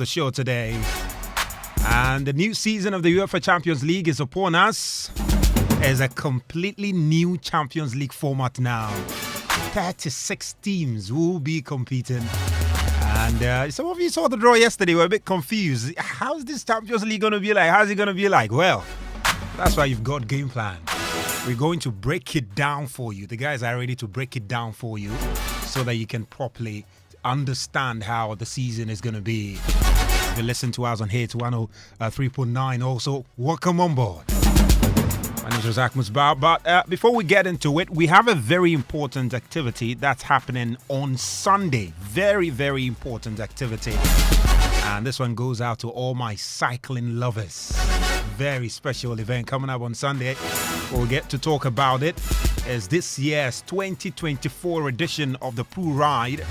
the show today. And the new season of the UEFA Champions League is upon us. There's a completely new Champions League format now. 36 teams will be competing. And some of you saw the draw yesterday, were a bit confused. How's this Champions League going to be like? How's it going to be like? Well, that's why you've got game plan. We're going to break it down for you. The guys are ready to break it down for you so that you can properly understand how the season is going to be. If you listen to us on here to 103.9, also, welcome on board. My name is Razak Musbah, but before we get into it, we have a very important activity that's happening on Sunday. Very, very important activity. And this one goes out to all my cycling lovers. Very special event coming up on Sunday. We'll get to talk about it. It's this year's 2024 edition of the Pro Ride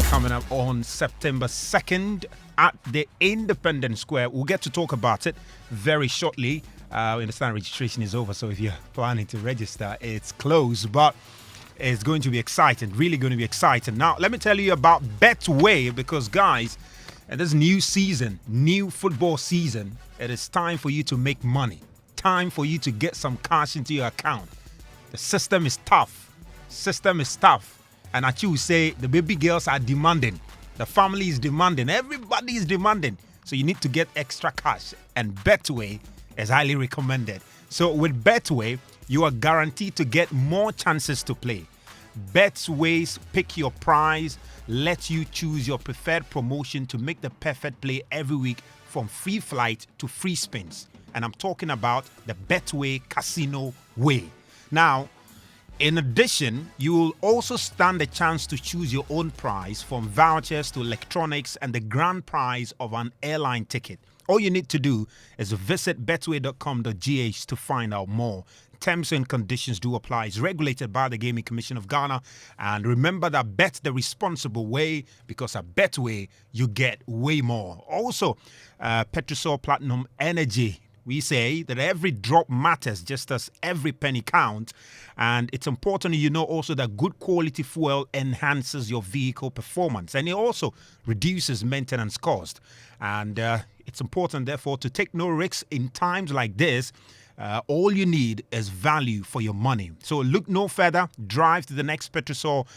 coming up on September 2nd at the Independence Square. We'll get to talk about it very shortly. We understand registration is over, so if you're planning to register, it's closed, but it's going to be exciting, really going to be exciting. Now, let me tell you about Betway, because guys, this new season, new football season, it is time for you to make money. Time for you to get some cash into your account. The system is tough. And as you say, the baby girls are demanding. The family is demanding. Everybody is demanding. So you need to get extra cash. And Betway is highly recommended. So with Betway, you are guaranteed to get more chances to play. Betway's Pick Your Prize lets you choose your preferred promotion to make the perfect play every week, from free flight to free spins. And I'm talking about the Betway Casino Way. Now, in addition, you will also stand a chance to choose your own prize, from vouchers to electronics and the grand prize of an airline ticket. All you need to do is visit betway.com.gh to find out more. Terms and conditions do apply. It's regulated by the Gaming Commission of Ghana. And remember that bet the responsible way, because at Betway, you get way more. Also, Petrosol Platinum Energy. We say that every drop matters just as every penny counts. And it's important you know also that good quality fuel enhances your vehicle performance. And it also reduces maintenance cost. And it's important, therefore, to take no risks in times like this. All you need is value for your money. So look no further. Drive to the next Petrosol,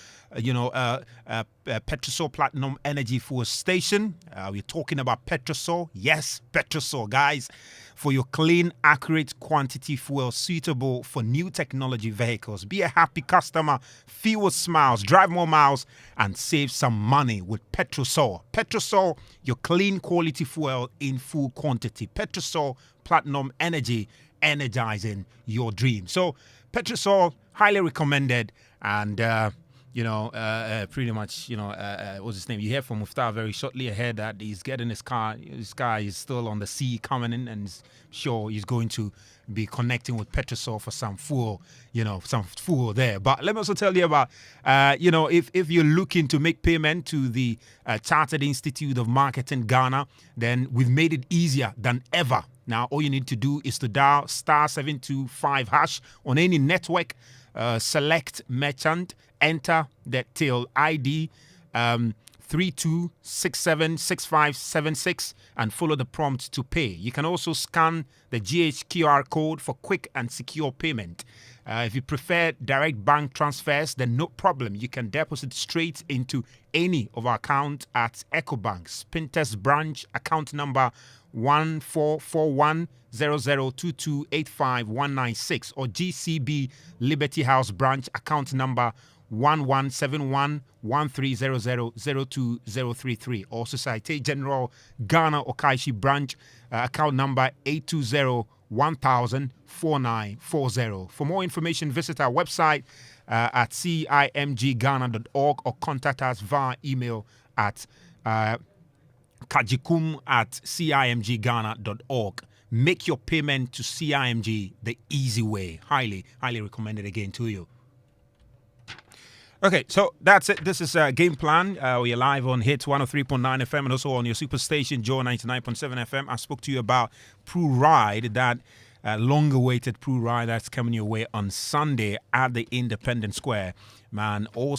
Petrosol Platinum Energy fuel station. We're talking about Petrosol. Yes, Petrosol, guys. For your clean, accurate quantity fuel suitable for new technology vehicles. Be a happy customer. Fuel smiles, drive more miles, and save some money with Petrosol. Petrosol, your clean quality fuel in full quantity. Petrosol Platinum Energy, energizing your dream. So Petrosol, highly recommended. And pretty much, what's his name? You hear from Muftar very shortly ahead that he's getting his car. His car is still on the sea coming in, and sure he's going to be connecting with Petrosol for some fuel, some fuel there. But let me also tell you about, if you're looking to make payment to the Chartered Institute of Marketing Ghana, then we've made it easier than ever. Now, all you need to do is to dial *725# on any network, select merchant, enter the till ID 32676576 and follow the prompt to pay. You can also scan the GHQR code for quick and secure payment. If you prefer direct bank transfers, then no problem. You can deposit straight into any of our accounts at EcoBank, Spinters branch, account number 14410022851961, or GCB Liberty House branch, account number 117113000233, or Societe General Ghana Okaishi branch, account number 820-1000-4940. For more information, visit our website at cimgghana.org or contact us via email at kajikum@cimgghana.org. Make your payment to CIMG the easy way. Highly, highly recommended again to you. Okay, so that's it. This is Game Plan. We are live on Hits 103.9 FM and also on your superstation, Joe 99.7 FM. I spoke to you about Pro Ride, that long-awaited Pro Ride that's coming your way on Sunday at the Independence Square. Man, all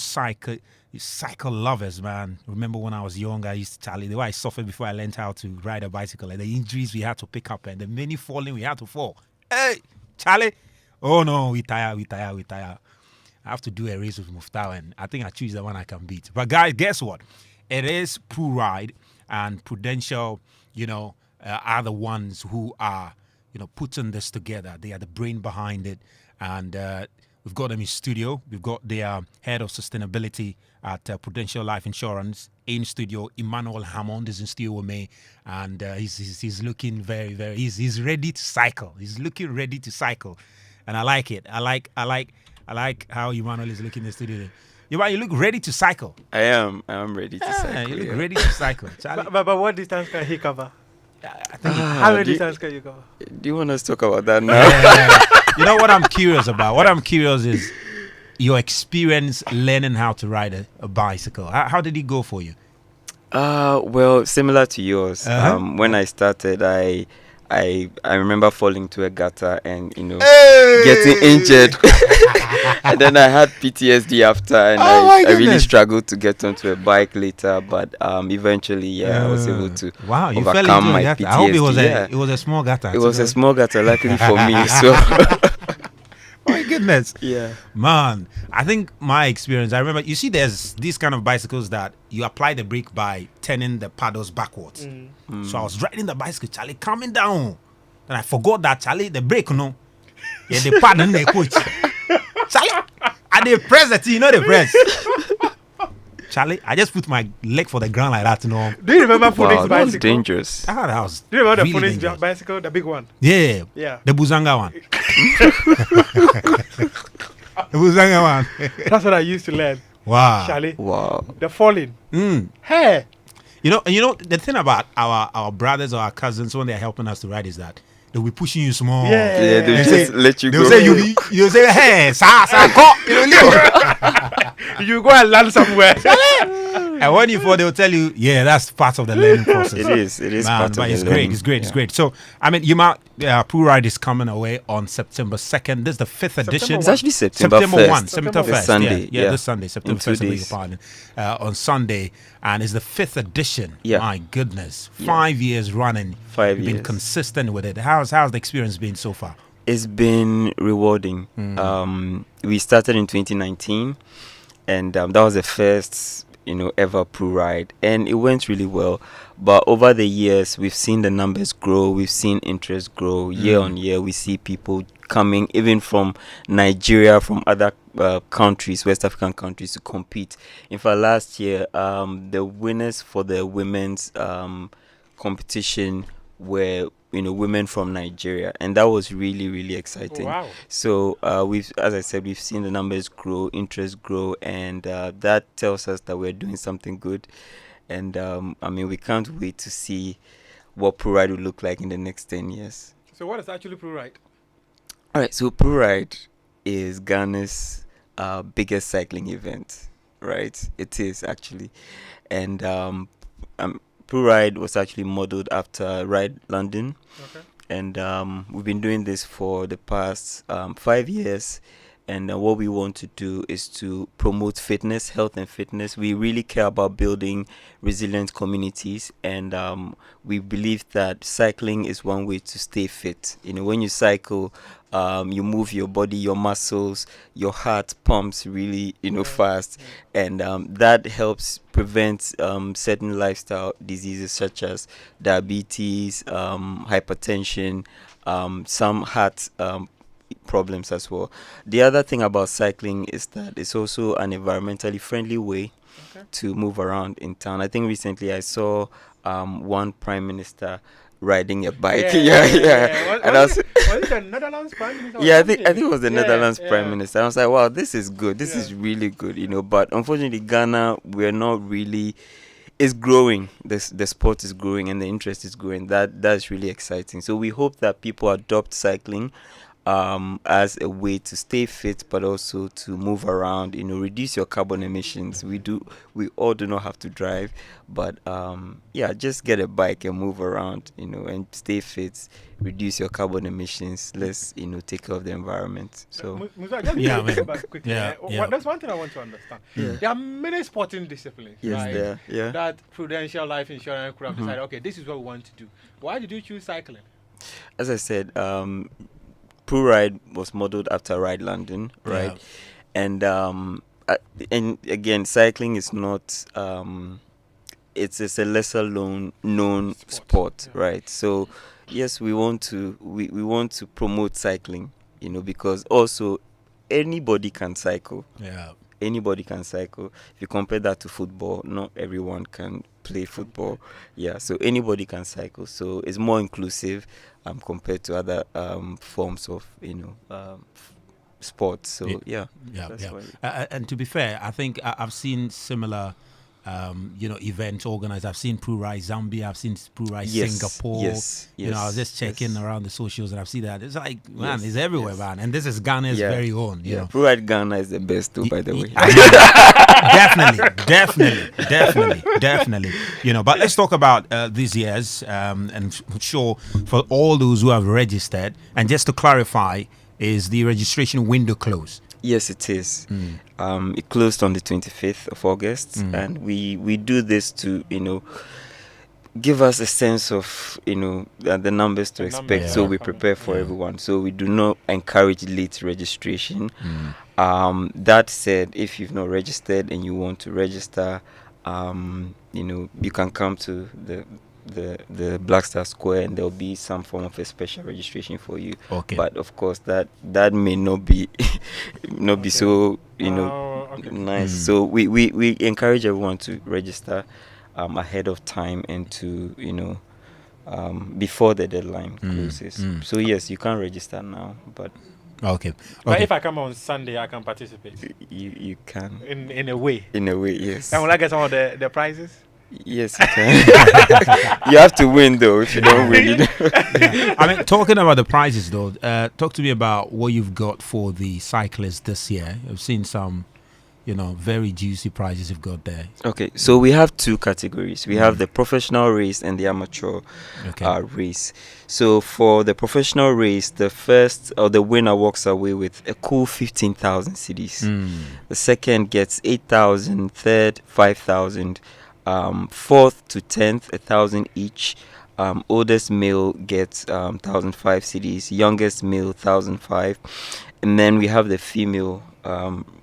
You cycle lovers, man. Remember when I was young, I used to tell you the way I suffered before I learned how to ride a bicycle and the injuries we had to pick up and the many falling we had to fall. Hey, Charlie. Oh no, we tire. I have to do a race with Muftau and I think I choose the one I can beat. But guys, guess what? It is Ride and Prudential, are the ones who are, putting this together. They are the brain behind it. And we've got them in studio. We've got their head of sustainability at Prudential Life Insurance in studio. Emmanuel Hammond is in studio with me, and he's looking very, very. He's ready to cycle. He's looking ready to cycle, and I like it. I like how Emmanuel is looking in the studio. You look ready to cycle. I am ready to cycle. You look ready to cycle. But what distance can he cover? I think how many distance can you cover? Do you want us to talk about that now? You know what I'm curious about? What I'm curious is your experience learning how to ride a bicycle. How did it go for you? Well, similar to yours. When I started, I remember falling to a gutter and getting injured. And then I had PTSD after, and I really struggled to get onto a bike later. But eventually, I was able to overcome my PTSD. I hope it was a small gutter. It was a small gutter, luckily for me. So. My goodness. Yeah. Man, I think my experience, I remember, you see there's these kind of bicycles that you apply the brake by turning the paddles backwards. So I was riding the bicycle, Charlie, coming down. Then I forgot that, Charlie, the brake, the paddle, the coach. Charlie, and they press the thing, the press. Charlie, I just put my leg for the ground like that, Do you remember Phoenix bicycle? That was dangerous. That was Do you remember the really Phoenix bicycle, the big one? Yeah. The Buzanga one. The Buzanga one. That's what I used to learn. Wow. Charlie. Wow. The falling. Hey. The thing about our brothers or our cousins when they're helping us to ride is that they'll be pushing you small. Yeah, they'll just let you go. You'll say, hey, go. You go and land somewhere. And when you fall, they'll tell you, yeah, that's part of the learning process. It is Man, part of the it's learning. great. It's great. It's great. So, Pru Ride is coming away on September 2nd. This is the 5th edition. It's actually September 1st. September 1st. Sunday. Yeah, this Sunday, September 1st. I beg your pardon. On Sunday. And it's the 5th edition. Yeah. My goodness. 5 years running. 5 You've years. been consistent with it. How's the experience been so far? It's been rewarding. We started in 2019, and that was the first, ever Pru Ride, and it went really well. But over the years, we've seen the numbers grow. We've seen interest grow year on year. We see people coming, even from Nigeria, from other countries, West African countries, to compete. In fact, last year, the winners for the women's competition were women from Nigeria, and that was really, really exciting. Wow. So as I said, we've seen the numbers grow, interest grow, and that tells us that we're doing something good. And we can't wait to see what Pru Ride will look like in the next 10 years. So what is actually Pru Ride? All right, so Pru Ride is Ghana's biggest cycling event, right? It is actually, and Pru Ride was actually modeled after Ride London. Okay. And we've been doing this for the past 5 years. And what we want to do is to promote fitness, health and fitness. We really care about building resilient communities. And we believe that cycling is one way to stay fit. When you cycle, you move your body, your muscles, your heart pumps really, fast. And that helps prevent certain lifestyle diseases such as diabetes, hypertension, some heart problems as well. The other thing about cycling is that it's also an environmentally friendly way to move around in town. I think recently I saw one prime minister riding a bike. Yeah. Was it the Netherlands prime minister? Yeah, I think it was the Netherlands prime minister. I was like, wow, this is good. This is really good, But unfortunately, Ghana, we're not really. It's growing. The sport is growing and the interest is growing. That's really exciting. So we hope that people adopt cycling as a way to stay fit, but also to move around, reduce your carbon emissions. We all do not have to drive, but just get a bike and move around, and stay fit, reduce your carbon emissions. Let's, take care of the environment. So Yeah, man. Quickly. Yeah, yeah. That's one thing I want to understand. Yeah. There are many sporting disciplines, yes, right? there, yeah. That Prudential life insurance could have decided, okay, this is what we want to do. Why did you choose cycling? As I said, Pro Ride was modeled after Ride London, right? Yeah. And again, cycling is not it's a lesser known sport, yeah. right? So yes, we want to promote cycling, because also anybody can cycle. Yeah. Anybody can cycle. If you compare that to football, not everyone can play football. Yeah, so anybody can cycle. So it's more inclusive compared to other forms of sports. So Yeah. that's why. And to be fair, I think I've seen similar, events organized. I've seen Pro Ride Zambia. I've seen Pro Ride Yes, Singapore. yes, I was just checking yes. around the socials and I've seen that. It's like, man, Yes, it's everywhere, yes. man. And this is Ghana's Yeah. very own, you Yeah, know. Pro Ride Ghana is the best too, by the way. Definitely. But let's talk about these years, and sure for all those who have registered. And just to clarify, is the registration window closed? Yes, it is. It closed on the 25th of August, and we do this to give us a sense of the numbers to expect, numbers, so yeah. we prepare for everyone. So we do not encourage late registration. That said, if you've not registered and you want to register, you can come to the Black Star Square, and there'll be some form of a special registration for you. Okay. But of course, that may not be be so Okay. nice. So we encourage everyone to register ahead of time and to before the deadline closes. So yes, you can register now, but Okay. But if I come on Sunday, I can participate you can in a way. in a way, yes. And will I get some of the prizes? Yes, you can. You have to win though. If you don't win, Yeah. I mean, talking about the prizes though, talk to me about what you've got for the cyclists this year. I've seen some, very juicy prizes you've got there. Okay, so we have two categories. We have the professional race and the amateur race. So for the professional race, the first or the winner walks away with a cool 15,000 cedis. The second gets 8,000, third 5,000, fourth to 10th 1,000 each. Oldest male gets 1,005 cedis, youngest male 1,005, and then we have the female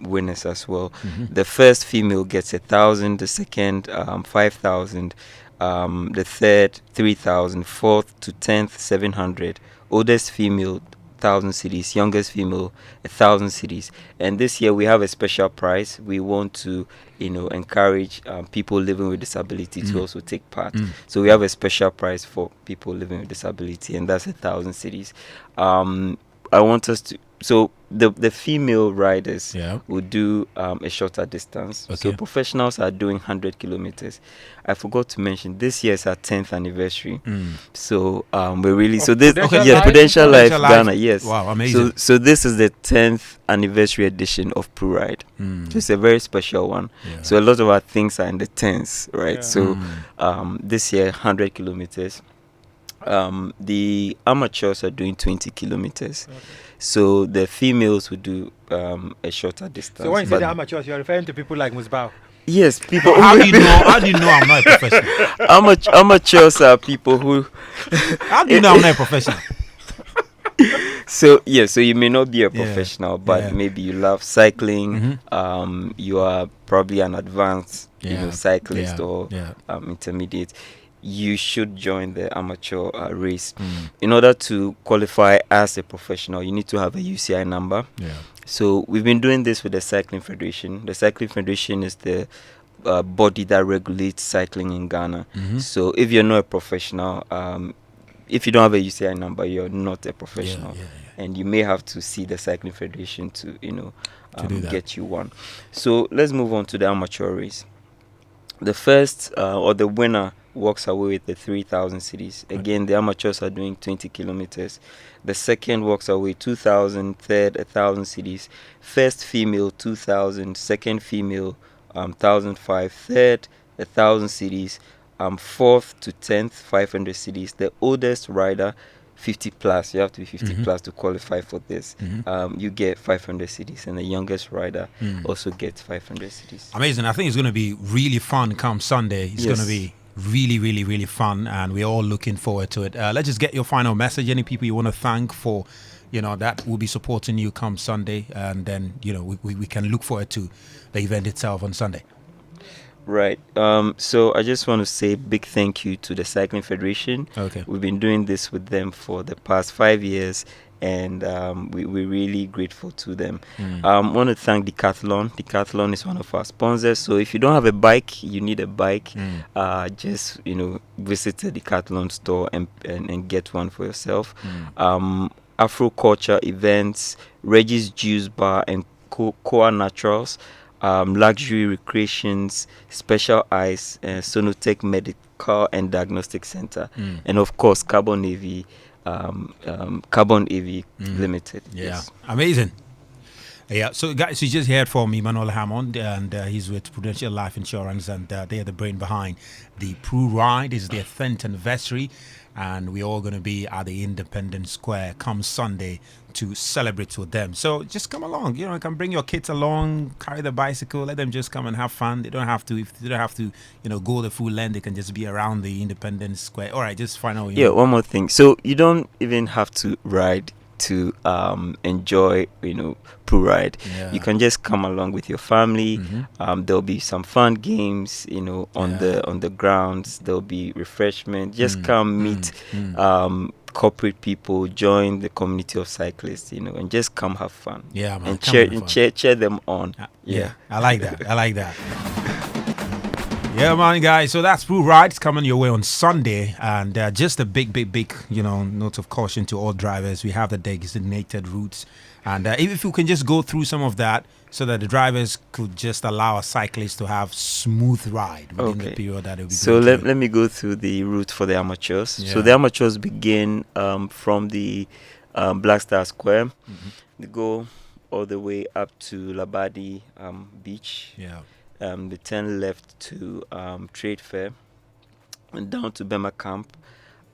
winners as well. The first female gets 1,000, the second 5,000, the third 3,000, fourth to 10th 700, oldest female 1,000 cedis, youngest female 1,000 cedis. And this year we have a special prize. We want to encourage people living with disability to also take part. So we have a special prize for people living with disability, and that's 1,000 cedis. I want us to, so the female riders will do a shorter distance. So professionals are doing 100 kilometers. I forgot to mention this year is our 10th anniversary. So we're really Prudential Life Ghana. Yes. Wow, amazing. So this is the 10th anniversary edition of Pro Ride. So it's a very special one. So a lot of our things are in the 10s, right? Yeah. So this year 100 kilometers. The amateurs are doing 20 kilometers. So the females will do a shorter distance. So when you say the amateurs, you're referring to people like Musbao? Yes, people. How do you know I'm not a professional? Amateurs are people who. How do you know I'm not a professional? So you may not be a professional, but maybe you love cycling. You are probably an advanced, cyclist or intermediate. You should join the amateur race. In order to qualify as a professional, you need to have a UCI number. So we've been doing this with the Cycling Federation. The Cycling Federation is the body that regulates cycling in Ghana. So if you're not a professional, if you don't have a UCI number, you're not a professional. And you may have to see the Cycling Federation to get you one. So let's move on to the amateur race. The first or the winner walks away with the 3,000 cities. Again, the amateurs are doing 20 kilometers. The second walks away 2,000, third 1,000 cities. First female 2,000, second female 1,005, third 1,000 cities. Fourth to 10th 500 cities. The oldest rider 50 plus, you have to be 50 plus to qualify for this. You get 500 cities, and the youngest rider also gets 500 cities. Amazing. I think it's going to be really fun come Sunday. It's going to be really, really, really fun, and we're all looking forward to it. Let's just get your final message. Any people you want to thank for, that will be supporting you come Sunday, and then, we can look forward to the event itself on Sunday. Right. So I just want to say big thank you to the Cycling Federation. Okay. We've been doing this with them for the past 5 years, and we're really grateful to them. I want to thank Decathlon. Decathlon is one of our sponsors. So if you don't have a bike, you need a bike, just visit the Decathlon store and get one for yourself. Afro Culture Events, Reggie's Juice Bar, and Coa Naturals. Luxury Recreations, Special Ice, Sonotech Medical and Diagnostic Center, and of course Carbon AV Limited. Yeah, Yes. Amazing. Yeah, so guys, you just heard from Emmanuel Hammond, and he's with Prudential Life Insurance, and they are the brain behind the Pru Ride. It's their 10th anniversary, and we're all going to be at the Independence Square come Sunday to celebrate with them. So just come along. You can bring your kids along, carry the bicycle, let them just come and have fun. They don't have to, if they don't have to, go the full length, they can just be around the Independence Square. All right, just find out. Yeah, one more thing. So you don't even have to ride to enjoy Pru Ride. You can just come along with your family. There'll be some fun games on the grounds. There'll be refreshment. Just come meet corporate people, join the community of cyclists, and just come have fun. Yeah, man. And cheer them on. Yeah, I like that. Yeah, man, guys. So that's Pru Rides coming your way on Sunday, and just a big, note of caution to all drivers. We have the designated routes, and if you can just go through some of that, so that the drivers could just allow a cyclist to have smooth ride within the period that it will be. So let me go through the route for the amateurs. Yeah. So the amateurs begin from the Black Star Square. They go all the way up to Labadi Beach. Yeah. They turn left to Trade Fair, and down to Bema Camp,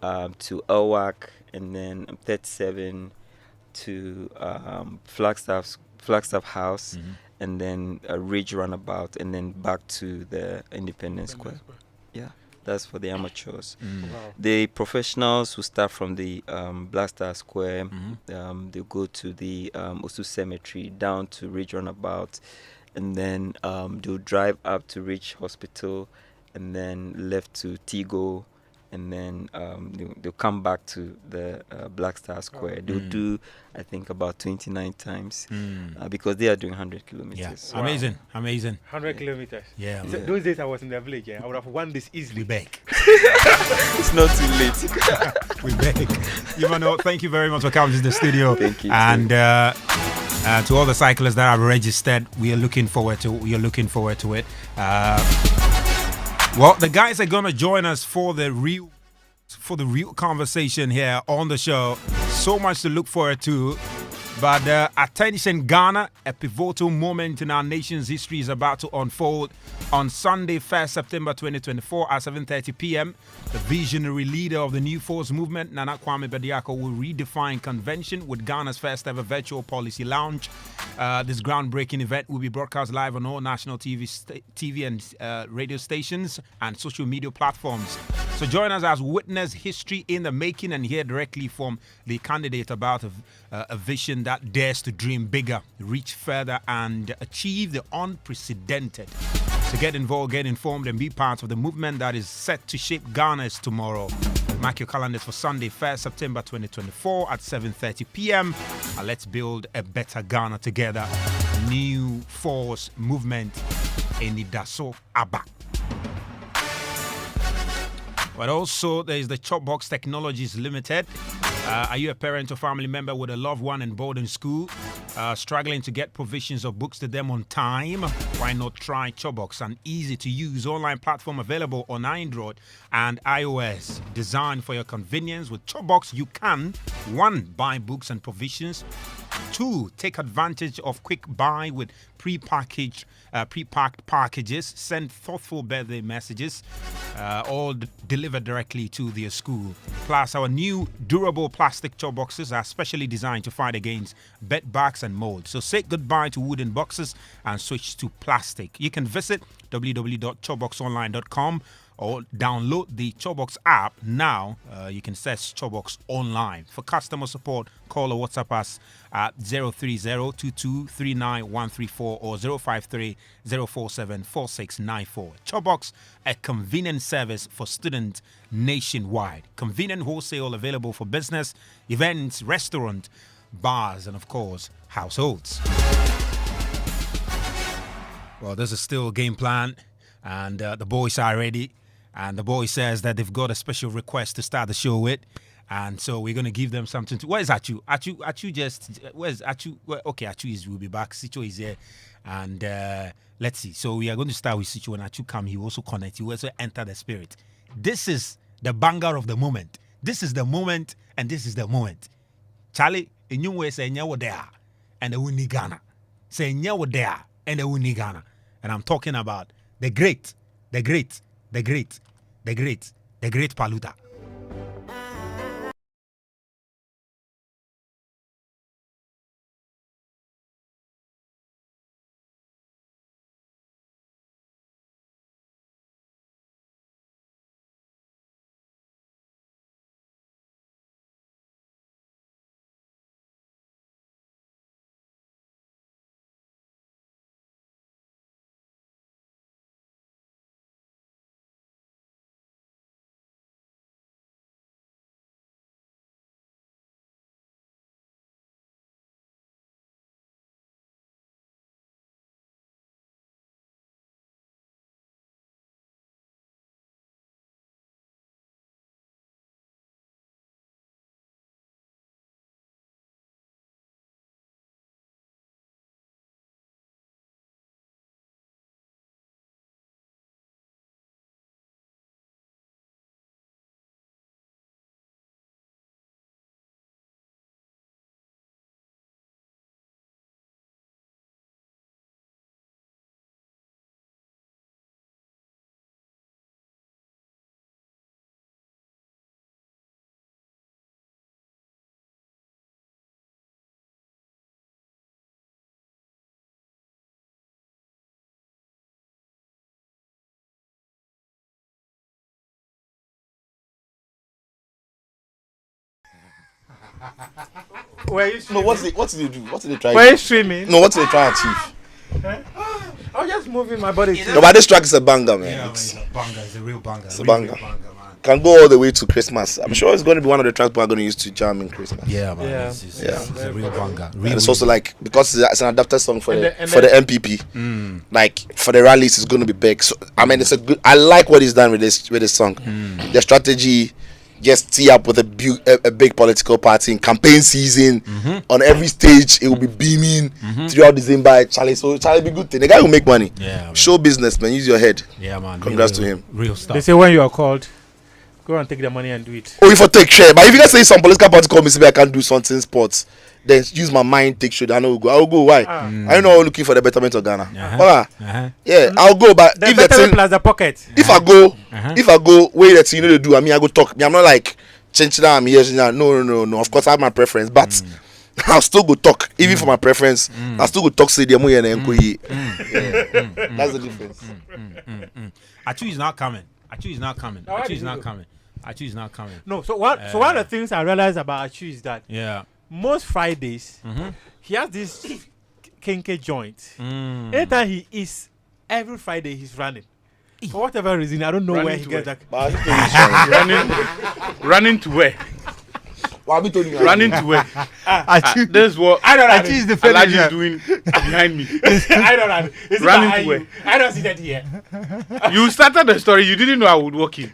to Elwak, and then 37 to Flagstaff House, and then a Ridge Runabout, and then back to the Independence Square. Yeah, that's for the amateurs. Wow. The professionals who start from the Black Star Square, they go to the Osu Cemetery, down to Ridge Runabout, and then they'll drive up to Ridge Hospital, and then left to Tigo, and then they'll come back to the Black Star Square. They'll do, I think, about 29 times because they are doing 100 kilometers. Yeah. Amazing. 100 kilometers. Yeah. So those days I was in the village, I would have won this easily. We beg. It's not too late. We beg. Emmanuel, thank you very much for coming to the studio. Thank you. And to all the cyclists that have registered, we are looking forward to it. Well, the guys are gonna join us for the real conversation here on the show. So much to look forward to. But attention, Ghana, a pivotal moment in our nation's history is about to unfold. On Sunday, 1st September 2024 at 7:30 p.m., the visionary leader of the New Force movement, Nana Kwame Bediako, will redefine convention with Ghana's first ever virtual policy lounge. This groundbreaking event will be broadcast live on all national TV and radio stations and social media platforms. So join us as witness history in the making and hear directly from the candidate about a vision that dares to dream bigger, reach further, and achieve the unprecedented. So get involved, get informed, and be part of the movement that is set to shape Ghana's tomorrow. Mark your calendars for Sunday, 1st September 2024 at 7:30 p.m. And let's build a better Ghana together. New Force Movement in Idaso Aba. But also, there is the Chopbox Technologies Limited. Are you a parent or family member with a loved one in boarding school, struggling to get provisions of books to them on time? Why not try Chopbox, an easy-to-use online platform available on Android and iOS, designed for your convenience. With Chopbox, you can 1. Buy books and provisions. 2. Take advantage of quick buy with pre-packaged packages. Send thoughtful birthday messages, all delivered directly to their school. Plus, our new durable plastic chop boxes are specially designed to fight against bed bugs and mold. So say goodbye to wooden boxes and switch to plastic. You can visit www.chopboxonline.com or download the Chopbox app now. You can search Chopbox online. For customer support, call or WhatsApp us at 030-2239-134 or 053-047-4694. Chopbox, a convenient service for students nationwide. Convenient wholesale available for business, events, restaurant, bars, and of course, households. Well, this is still game plan, and the boys are ready. And the boy says that they've got a special request to start the show with. And so we're going to give them something to... Where's Achu? Achu just... Where's Achu? Okay, Achu will be back. Sicho is here. And let's see. So we are going to start with Sicho. When Achu come, he will also connect. He will also enter the spirit. This is the banger of the moment. This is the moment, and this is the moment. Charlie, in your way, say, "Nyawo there," and the winning Ghana. Say, "Nyawo there," and the winning Ghana. And I'm talking about the great Paluta. Where you No, streaming? what did they do? What did they try? Where you streaming? No, what did they try to achieve? I'm just moving my body. No, but this track is a banger, man. Yeah, man, It's- it's a banger. It's a real banger. It's a banger. Can go all the way to Christmas. I'm sure it's going to be one of the tracks we're going to use to jam in Christmas. Yeah, man. Yeah. It's Yeah. a real banger. And it's also like, because it's an adapted song for And the the- and for the the- MPP, like for the rallies, it's going to be big. So I mean, it's a good. I like what he's done with this song. The strategy, just tee up with a big political party in campaign season. On every stage, it will be beaming throughout December. Charlie, so Charlie be good thing. The guy will make money. Yeah, man. Show business, man. Use your head. Yeah, man. Congrats to him. Real stuff. They say when you are called, go and take the money and do it. Oh, if I take share, but if you guys say some political party call me, say I can't do something sports, then use my mind, take share. I know go. I'll go. Why? I know I'm looking for the betterment of Ghana. Yeah, I'll go. But The if the better thing, plus the pocket. if I go, wait that you know to do. I mean, I go talk. I'm not like changing I'm here. No. Of course, I have my preference, but I'll still go talk. Even for my preference, I'll still go talk. Say the money and then that's the difference. Achu is not coming. Achu is not coming. why Achu did is you not go? coming. Achu is not coming. No, so one of the things I realized about Achu is that Yeah. most Fridays he has this kinky joint. Anytime he is, every Friday he's running. For whatever reason, I don't know Running where he to gets where? that. But I think it's running to where? What have you told you? Running to where? Achu, This is what I don't know. Achu is the Elijah finisher. is doing behind me. I don't know. Is it Running behind to where? you? I don't see that here. You started the story. You didn't know I would walk in.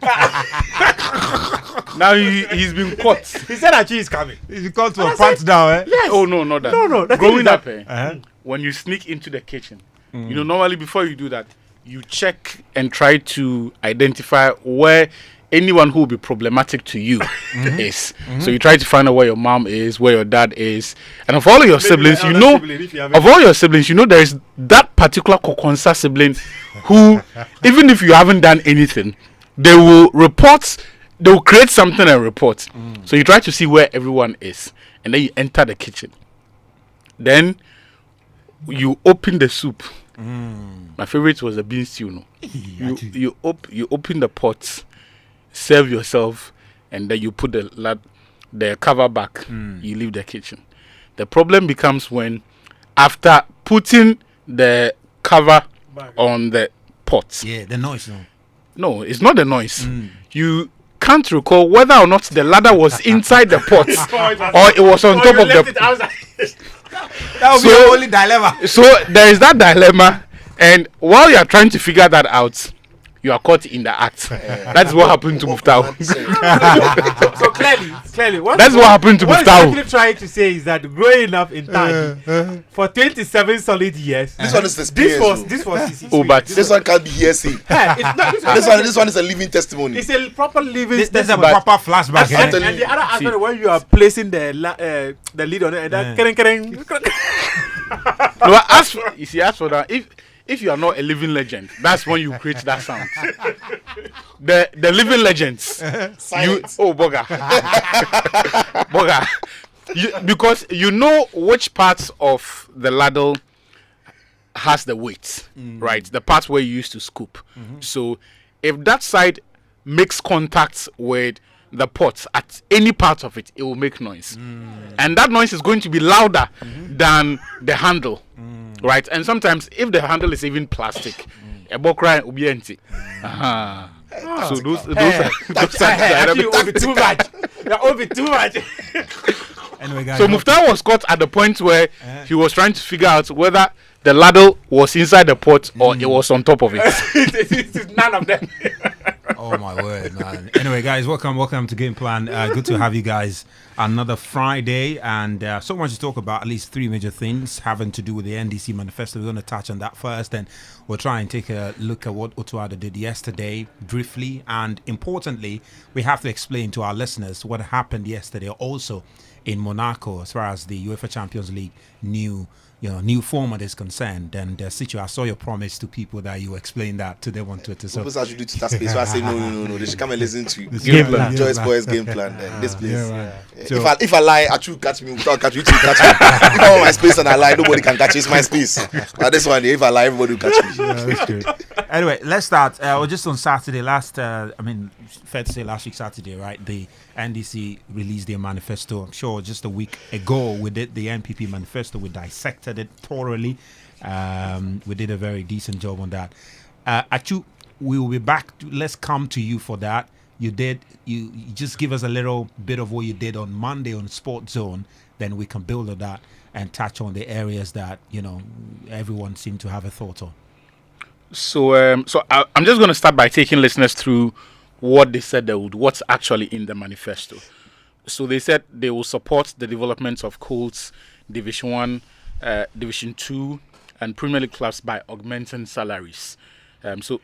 Now he's been caught. He said Achi is coming. You called to a pants down, eh? Yes. Oh no, not that. No. The thing Growing is that- up, Uh-huh. when you sneak into the kitchen, you know, normally before you do that, you check and try to identify where anyone who will be problematic to you is. So you try to find out where your mom is, where your dad is, and of all of your siblings, the you elder know, sibling, if you have of all your siblings, you know there is that particular Kokonsa sibling who, even if you haven't done anything, they will report. They will create something and report. So you try to see where everyone is, and then you enter the kitchen. Then you open the soup. My favorite was the bean stew. No? You open the pot, serve yourself, and then you put the cover back. You leave the kitchen. The problem becomes when, after putting the cover on the pot, Yeah, the noise. No. no, it's not the noise. You can't recall whether or not the ladder was inside the pot or it was on top of the. That would be So- the only dilemma. So there is that dilemma, and while you are trying to figure that out, you are caught in the act. That's what happened to Muftau. So clearly, That's what happened to what he's Muftau. actually trying to say is that growing up in Tangi for 27 solid years, This one is experience. this was his Oh, but This one can't be hearsay. Hey, it's not, This one is a living testimony. it's a proper living. This is a testimony. proper flashback. and, Eh? and the other aspect when you are placing the lid on it, and that kereng. no, as for that, if you are not a living legend, that's when you create that sound. The living legends, Silence. Boga, Boga, because you know which parts of the ladle has the weight, right? The part where you used to scoop. So if that side makes contact with the pot at any part of it, it will make noise, and that noise is going to be louder than the handle, right? And sometimes if the handle is even plastic, a bokra will be empty. So those are Actually, over too much. You're over too much. Anyway, guys. So Muftar was caught at the point where he was trying to figure out whether the ladle was inside the pot or it was on top of it. It's none of them. Oh my word, man. Anyway, guys, welcome to Game Plan. Good to have you guys. Another Friday, and so much to talk about. At least three major things having to do with the NDC Manifesto. We're going to touch on that first, and we'll try and take a look at what Otuada did yesterday briefly, and importantly, we have to explain to our listeners what happened yesterday also in Monaco as far as the UEFA Champions League new format is concerned. And Situ, I saw your promise to people that you explain that to them on Twitter. So People should do Twitter space. So I say no. They should come and listen to Game plan. Joyce Boys game plan. This place. Yeah, right. So- If I lie, Achu catch me. Without catch you, too catch me. If I'm on my space and I lie, nobody can catch you. It's my space. But this one, if I lie, everybody will catch me. Yeah, that's true. Anyway, let's start. Just on Saturday, fair to say last week Saturday, right? The NDC released their manifesto. I'm sure just a week ago we did the NPP manifesto. We dissected it thoroughly. We did a very decent job on that. Achu, we will be back. Let's come to you for that. You just give us a little bit of what you did on Monday on Sports Zone. Then we can build on that and touch on the areas that everyone seemed to have a thought on. So I'm just going to start by taking listeners through what they said they would, what's actually in the manifesto. So they said they will support the development of Colts, Division 1, Division 2, and Premier League clubs by augmenting salaries. So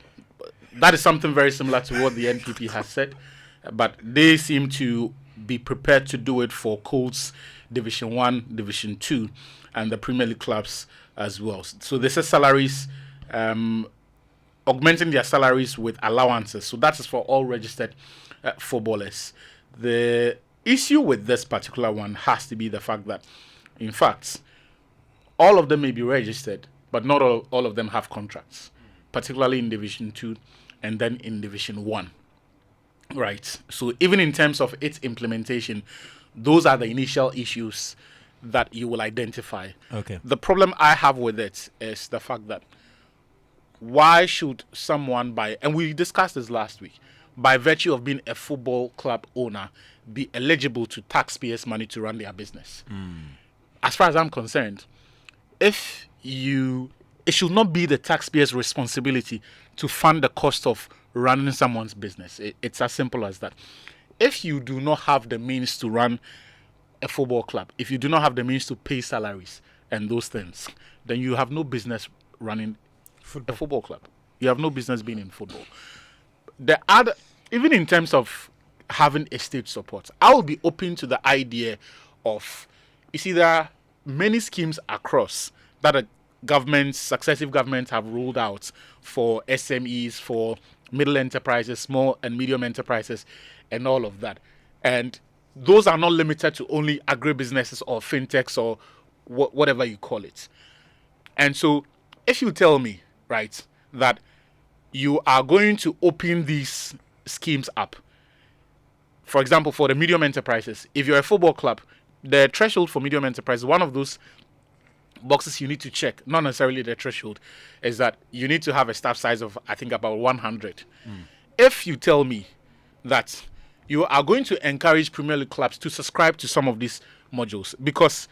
that is something very similar to what the NPP has said, but they seem to be prepared to do it for Colts, Division 1, Division 2, and the Premier League clubs as well. So they said salaries, augmenting their salaries with allowances. So that is for all registered footballers. The issue with this particular one has to be the fact that, in fact, all of them may be registered, but not all of them have contracts, particularly in Division 2 and then in Division 1. Right. So even in terms of its implementation, those are the initial issues that you will identify. Okay. The problem I have with it is the fact that why should someone buy, and we discussed this last week, by virtue of being a football club owner, be eligible to taxpayers' money to run their business. As far as I'm concerned, it should not be the taxpayer's responsibility to fund the cost of running someone's business. It's as simple as that. If you do not have the means to run a football club, if you do not have the means to pay salaries and those things, then you have no business running a football club. You have no business being in football. Even in terms of having a state support, I will be open to the idea of, you see, there are many schemes across that successive governments have rolled out for SMEs, for middle enterprises, small and medium enterprises, and all of that. And those are not limited to only agribusinesses or fintechs or whatever you call it. And so if you tell me, right, that you are going to open these schemes up, for example, for the medium enterprises, if you're a football club, the threshold for medium enterprises, one of those boxes you need to check, not necessarily the threshold, is that you need to have a staff size of, I think, about 100. If you tell me that you are going to encourage Premier League clubs to subscribe to some of these modules, because,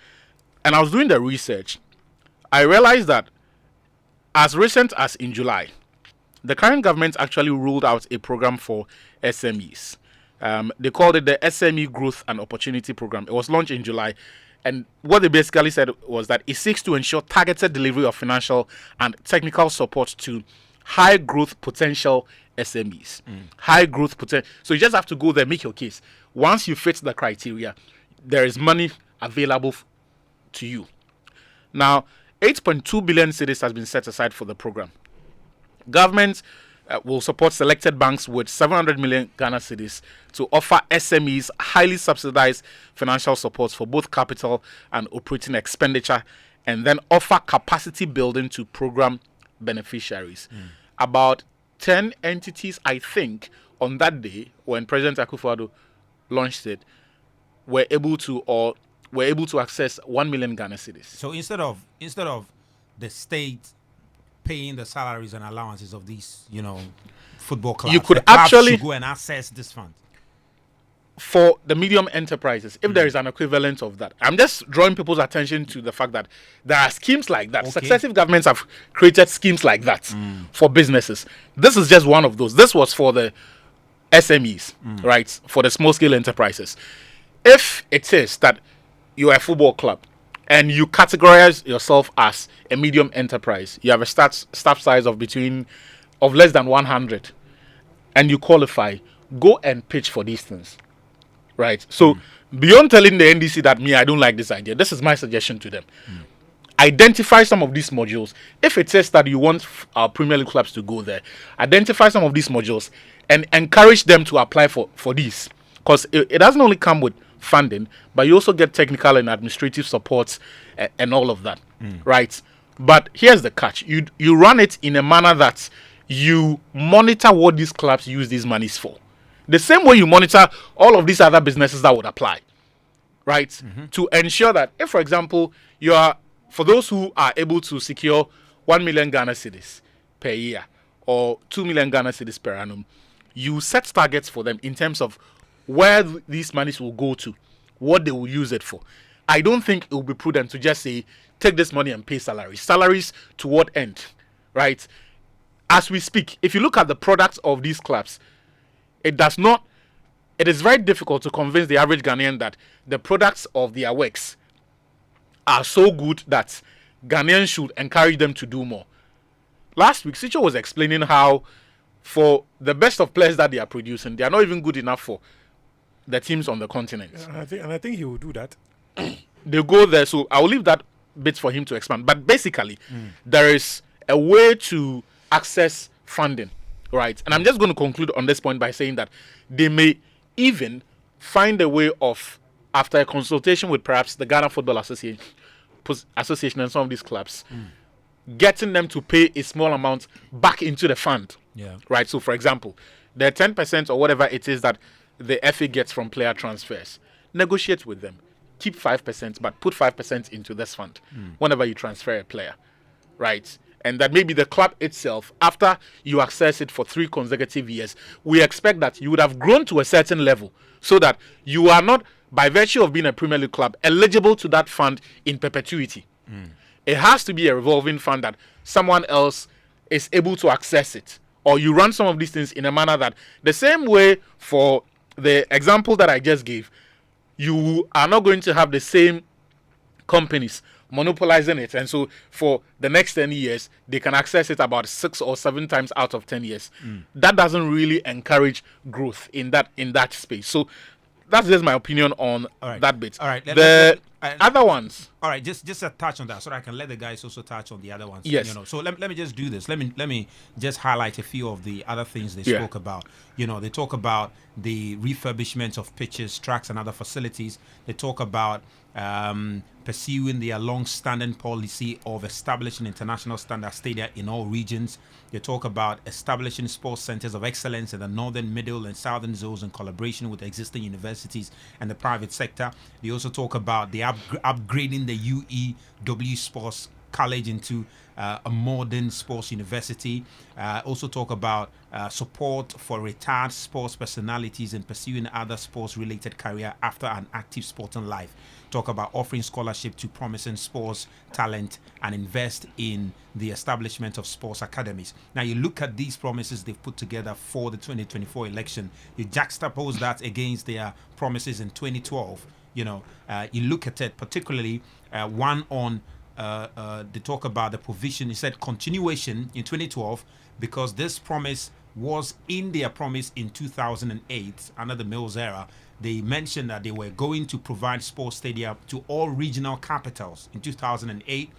and I was doing the research, I realized that as recent as in July, the current government actually rolled out a program for SMEs. They called it the SME Growth and Opportunity Program. It was launched in July. And what they basically said was that it seeks to ensure targeted delivery of financial and technical support to high growth potential SMEs. High growth potential. So you just have to go there, make your case. Once you fit the criteria, there is money available to you. Now, 8.2 billion cedis has been set aside for the program. Government will support selected banks with 700 million Ghana cedis to offer SMEs highly subsidized financial support for both capital and operating expenditure, and then offer capacity building to program beneficiaries. About 10 entities, I think, on that day when President Akufo-Addo launched it, were able to access 1 million Ghana cedis. So instead of the state paying the salaries and allowances of these, football clubs, you could the clubs actually should go and access this fund. For the medium enterprises, if there is an equivalent of that. I'm just drawing people's attention to the fact that there are schemes like that. Okay. Successive governments have created schemes like that for businesses. This is just one of those. This was for the SMEs, right? For the small scale enterprises. If it is that you are a football club and you categorize yourself as a medium enterprise, you have a staff size of less than 100, and you qualify, go and pitch for these things, right? So beyond telling the NDC that I don't like this idea, this is my suggestion to them. Identify some of these modules. If it says that you want our Premier League clubs to go there, identify some of these modules and encourage them to apply for these, because it doesn't only come with funding, but you also get technical and administrative support and all of that, right? But here's the catch: you run it in a manner that you monitor what these clubs use these monies for, the same way you monitor all of these other businesses that would apply, right? To ensure that, if, for example, for those who are able to secure 1 million Ghana cedis per year or 2 million Ghana cedis per annum, you set targets for them in terms of where these monies will go to, what they will use it for. I don't think it will be prudent to just say, take this money and pay salaries. Salaries to what end, right? As we speak, if you look at the products of these clubs, it is very difficult to convince the average Ghanaian that the products of their works are so good that Ghanaians should encourage them to do more. Last week, Sicho was explaining how for the best of players that they are producing, they are not even good enough for the teams on the continent. And I think he will do that. They go there, so I will leave that bit for him to expand. But basically, there is a way to access funding, right? And I'm just going to conclude on this point by saying that they may even find a way of, after a consultation with perhaps the Ghana Football Association and some of these clubs, getting them to pay a small amount back into the fund. Yeah. Right. So, for example, the 10% or whatever it is that the FA gets from player transfers, negotiate with them. Keep 5%, but put 5% into this fund whenever you transfer a player. Right. and that maybe the club itself, after you access it for 3 consecutive years, we expect that you would have grown to a certain level so that you are not, by virtue of being a Premier League club, eligible to that fund in perpetuity. It has to be a revolving fund that someone else is able to access it, or you run some of these things in a manner that the same way for the example that I just gave, you are not going to have the same companies monopolizing it, and so for the next 10 years they can access it about 6 or 7 times out of 10 years. That doesn't really encourage growth in that space. So that's just my opinion on that bit. All right. The other ones. All right, just a touch on that, so that I can let the guys also touch on the other ones. Yes. So let me just do this. Let me just highlight a few of the other things they spoke about. They talk about the refurbishment of pitches, tracks, and other facilities. They talk about pursuing their long-standing policy of establishing international standard stadia in all regions. They talk about establishing sports centers of excellence in the northern, middle, and southern zones in collaboration with existing universities and the private sector. They also talk about the upgrading the UEW Sports College into a modern sports university. Also talk about support for retired sports personalities and pursuing other sports-related career after an active sporting life. Talk about offering scholarship to promising sports talent and invest in the establishment of sports academies. Now you look at these promises they've put together for the 2024 election. You juxtapose that against their promises in 2012. You look at it, particularly one on they talk about the provision. He said continuation in 2012 because this promise was in their promise in 2008 under the Mills era. They mentioned that they were going to provide sports stadia to all regional capitals in 2008.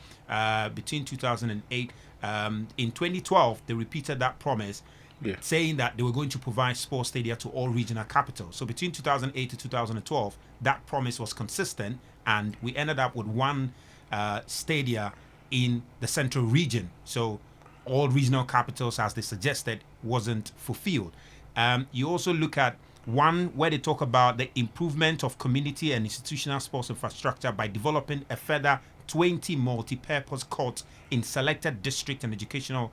Between 2008 in 2012, they repeated that promise, saying that they were going to provide sports stadia to all regional capitals. So between 2008 to 2012, that promise was consistent, and we ended up with one stadia in the central region. So all regional capitals, as they suggested, wasn't fulfilled. You also look at one where they talk about the improvement of community and institutional sports infrastructure by developing a further 20 multi-purpose courts in selected district and educational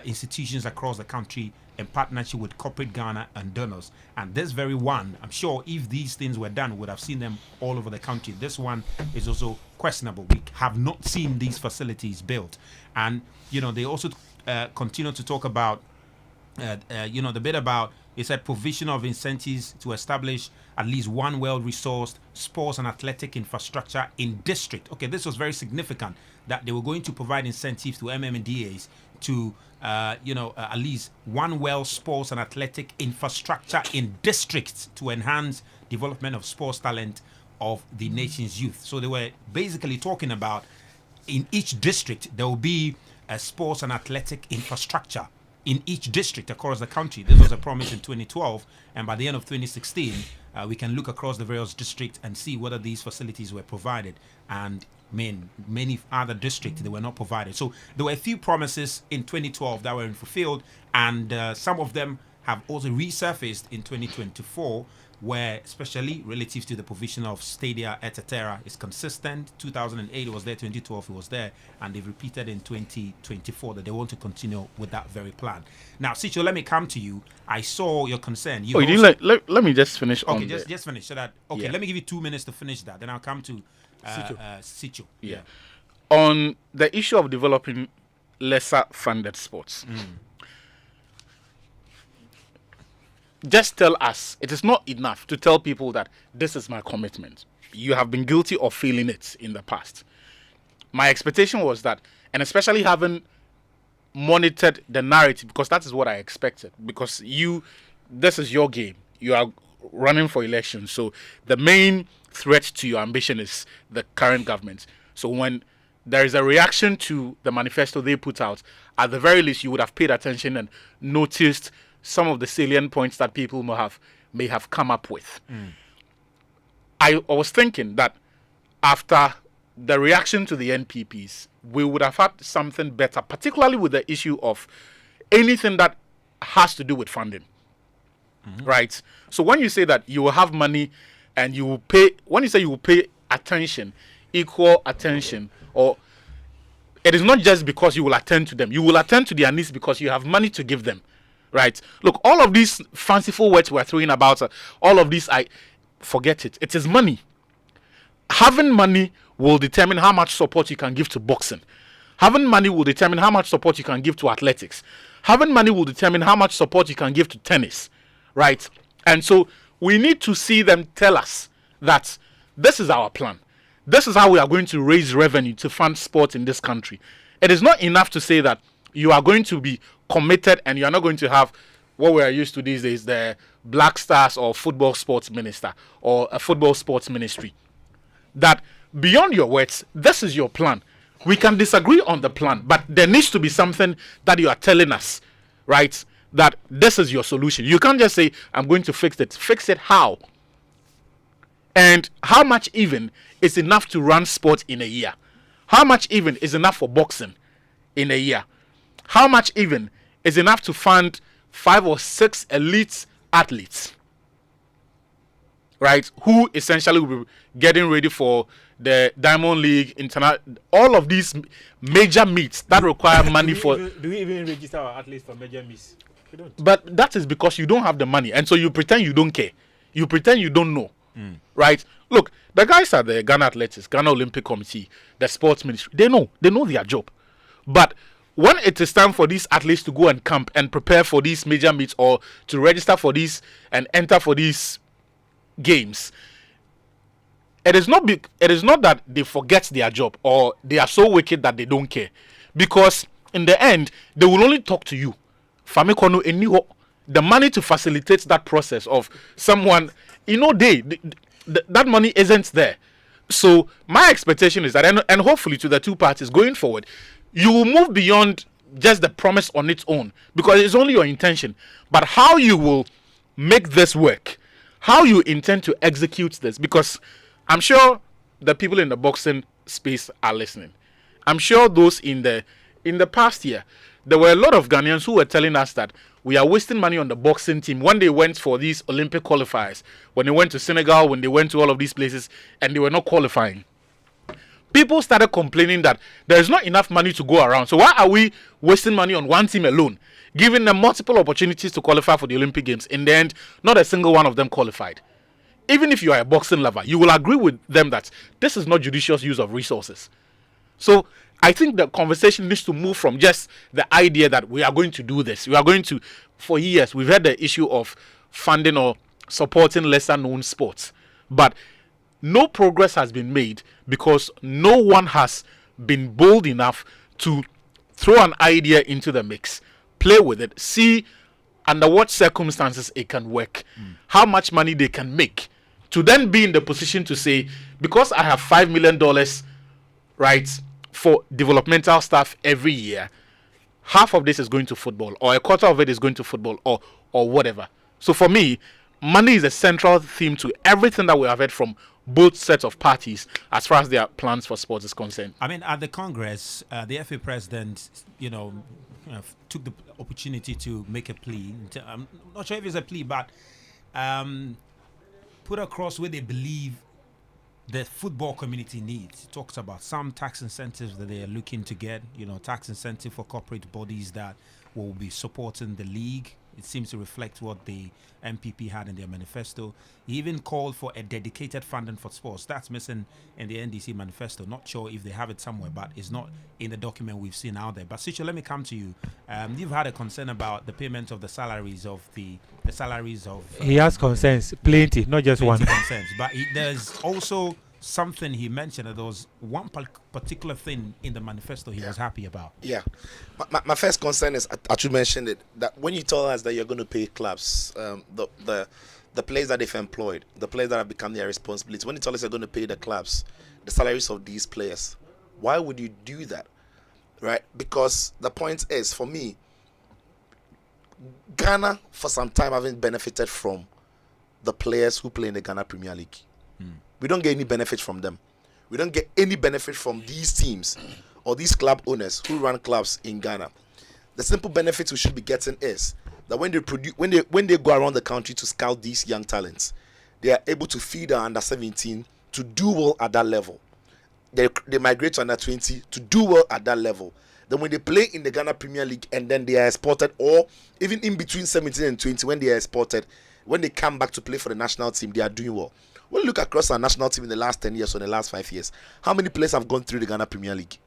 institutions across the country in partnership with corporate Ghana and donors. And this very one, I'm sure if these things were done, we would have seen them all over the country. This one is also questionable. We have not seen these facilities built. And, they also continue to talk about, the bit about, it said provision of incentives to establish at least one well-resourced sports and athletic infrastructure in district. Okay, this was very significant that they were going to provide incentives to MMDAs to, at least one well sports and athletic infrastructure in districts to enhance development of sports talent of the nation's youth. So they were basically talking about in each district there will be a sports and athletic infrastructure in each district across the country. This was a promise in 2012, and by the end of 2016, we can look across the various districts and see whether these facilities were provided. And many other districts, they were not provided. So there were a few promises in 2012 that were unfulfilled, and some of them have also resurfaced in 2024, where especially relative to the provision of stadia, etc., is consistent. 2008 it was there, 2012 it was there, and they've repeated in 2024 that they want to continue with that very plan. Now, Sicho, let me come to you. I saw your concern. Let me just finish. Okay, just finish. So that let me give you 2 minutes to finish that. Then I'll come to Sicho. Yeah. On the issue of developing lesser funded sports. Just tell us. It is not enough to tell people that this is my commitment. You have been guilty of failing it in the past. My expectation was that, and especially having monitored the narrative, because that is what I expected. Because this is your game. You are running for elections. So the main threat to your ambition is the current government. So when there is a reaction to the manifesto they put out, at the very least, you would have paid attention and noticed some of the salient points that people may have come up with. I was thinking that after the reaction to the NPPs, we would have had something better, particularly with the issue of anything that has to do with funding. Right? So when you say that you will have money and you will pay, when you say you will pay attention, equal attention, or it is not just because you will attend to them. You will attend to their needs because you have money to give them, right? Look, all of these fanciful words we're throwing about, all of these, forget it. It is money. Having money will determine how much support you can give to boxing. Having money will determine how much support you can give to athletics. Having money will determine how much support you can give to tennis, right? And so we need to see them tell us that this is our plan. This is how we are going to raise revenue to fund sport in this country. It is not enough to say that you are going to be committed and you are not going to have what we are used to these days, the Black Stars or football sports minister or a football sports ministry. That beyond your words, this is your plan. We can disagree on the plan, but there needs to be something that you are telling us, right? That this is your solution. You can't just say, I'm going to fix it. Fix it how? And how much even is enough to run sport in a year? How much even is enough for boxing in a year? How much even is enough to fund 5 or 6 elite athletes, right? Who essentially will be getting ready for the Diamond League, all of these major meets that require money for. Do we even register our athletes for major meets? We don't. But that is because you don't have the money, and so you pretend you don't care. You pretend you don't know, right? Look, the guys at the Ghana Athletics, Ghana Olympic Committee, the sports ministry, they know their job. But when it is time for these athletes to go and camp and prepare for these major meets or to register for these and enter for these games, it is not that they forget their job or they are so wicked that they don't care, because in the end they will only talk to you. The money to facilitate that process of someone, that money isn't there. So my expectation is that, and hopefully to the two parties going forward, you will move beyond just the promise on its own, because it's only your intention, but how you will make this work, how you intend to execute this, because I'm sure the people in the boxing space are listening. I'm sure those in the past year, there were a lot of Ghanaians who were telling us that we are wasting money on the boxing team when they went for these Olympic qualifiers, when they went to Senegal, when they went to all of these places, and they were not qualifying. People started complaining that there is not enough money to go around. So why are we wasting money on one team alone, giving them multiple opportunities to qualify for the Olympic Games? In the end, not a single one of them qualified. Even if you are a boxing lover, you will agree with them that this is not judicious use of resources. So I think the conversation needs to move from just the idea that we are going to do this. We are going to, for years, we've had the issue of funding or supporting lesser known sports. But no progress has been made because no one has been bold enough to throw an idea into the mix, play with it, see under what circumstances it can work, how much money they can make, to then be in the position to say, because I have $5 million, right, for developmental staff every year, half of this is going to football, or a quarter of it is going to football, or whatever. So for me, money is a central theme to everything that we have heard from both sets of parties as far as their plans for sports is concerned. I mean, at the Congress, the FA president, took the opportunity to make a plea. I'm not sure if it's a plea, but put across where they believe the football community needs. He talks about some tax incentives that they are looking to get, tax incentive for corporate bodies that will be supporting the league. It seems to reflect what the MPP had in their manifesto. He even called for a dedicated funding for sports. That's missing in the NDC manifesto. Not sure if they have it somewhere, but it's not in the document we've seen out there. But Sicho, let me come to you. You've had a concern about the payment of the salaries of the salaries of. He has concerns, plenty, not just one. Concerns, but there's also something he mentioned that there was one particular thing in the manifesto he was happy about. Yeah. My first concern is, as you mentioned it, that when you tell us that you're going to pay clubs, the players that they've employed, the players that have become their responsibility, when you tell us you're going to pay the clubs the salaries of these players, why would you do that? Right? Because the point is, for me, Ghana for some time haven't benefited from the players who play in the Ghana Premier League. We don't get any benefit from them. We don't get any benefit from these teams or these club owners who run clubs in Ghana. The simple benefits we should be getting is that when they go around the country to scout these young talents, they are able to feed our under 17 to do well at that level. they migrate to under 20 to do well at that level. Then when they play in the Ghana Premier League and then they are exported, or even in between 17 and 20 when they are exported, when they come back to play for the national team, they are doing well. When you look across our national team in the last 10 years or the last 5 years, how many players have gone through the Ghana Premier League?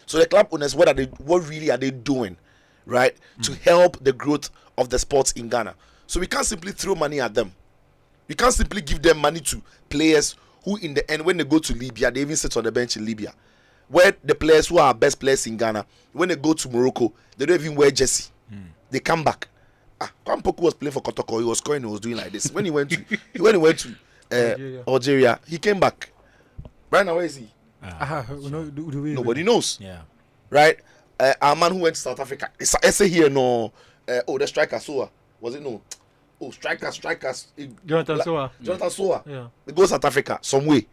So the club owners, what really are they doing, right, to help the growth of the sports in Ghana? So we can't simply throw money at them. We can't simply give them money to players who in the end, when they go to Libya, they even sit on the bench in Libya. Where the players who are best players in Ghana, when they go to Morocco, they don't even wear jersey. They come back. Kwampoku was playing for Kotoko. He was scoring. He was doing like this. When he went to Algeria, he came back. Right now, where is he? Nobody knows. Yeah. Right? Our man who went to South Africa. It's essay here. No. The striker Soa. Was it no? Oh, strikers. Jonathan Soa. Yeah. They go to South Africa some way.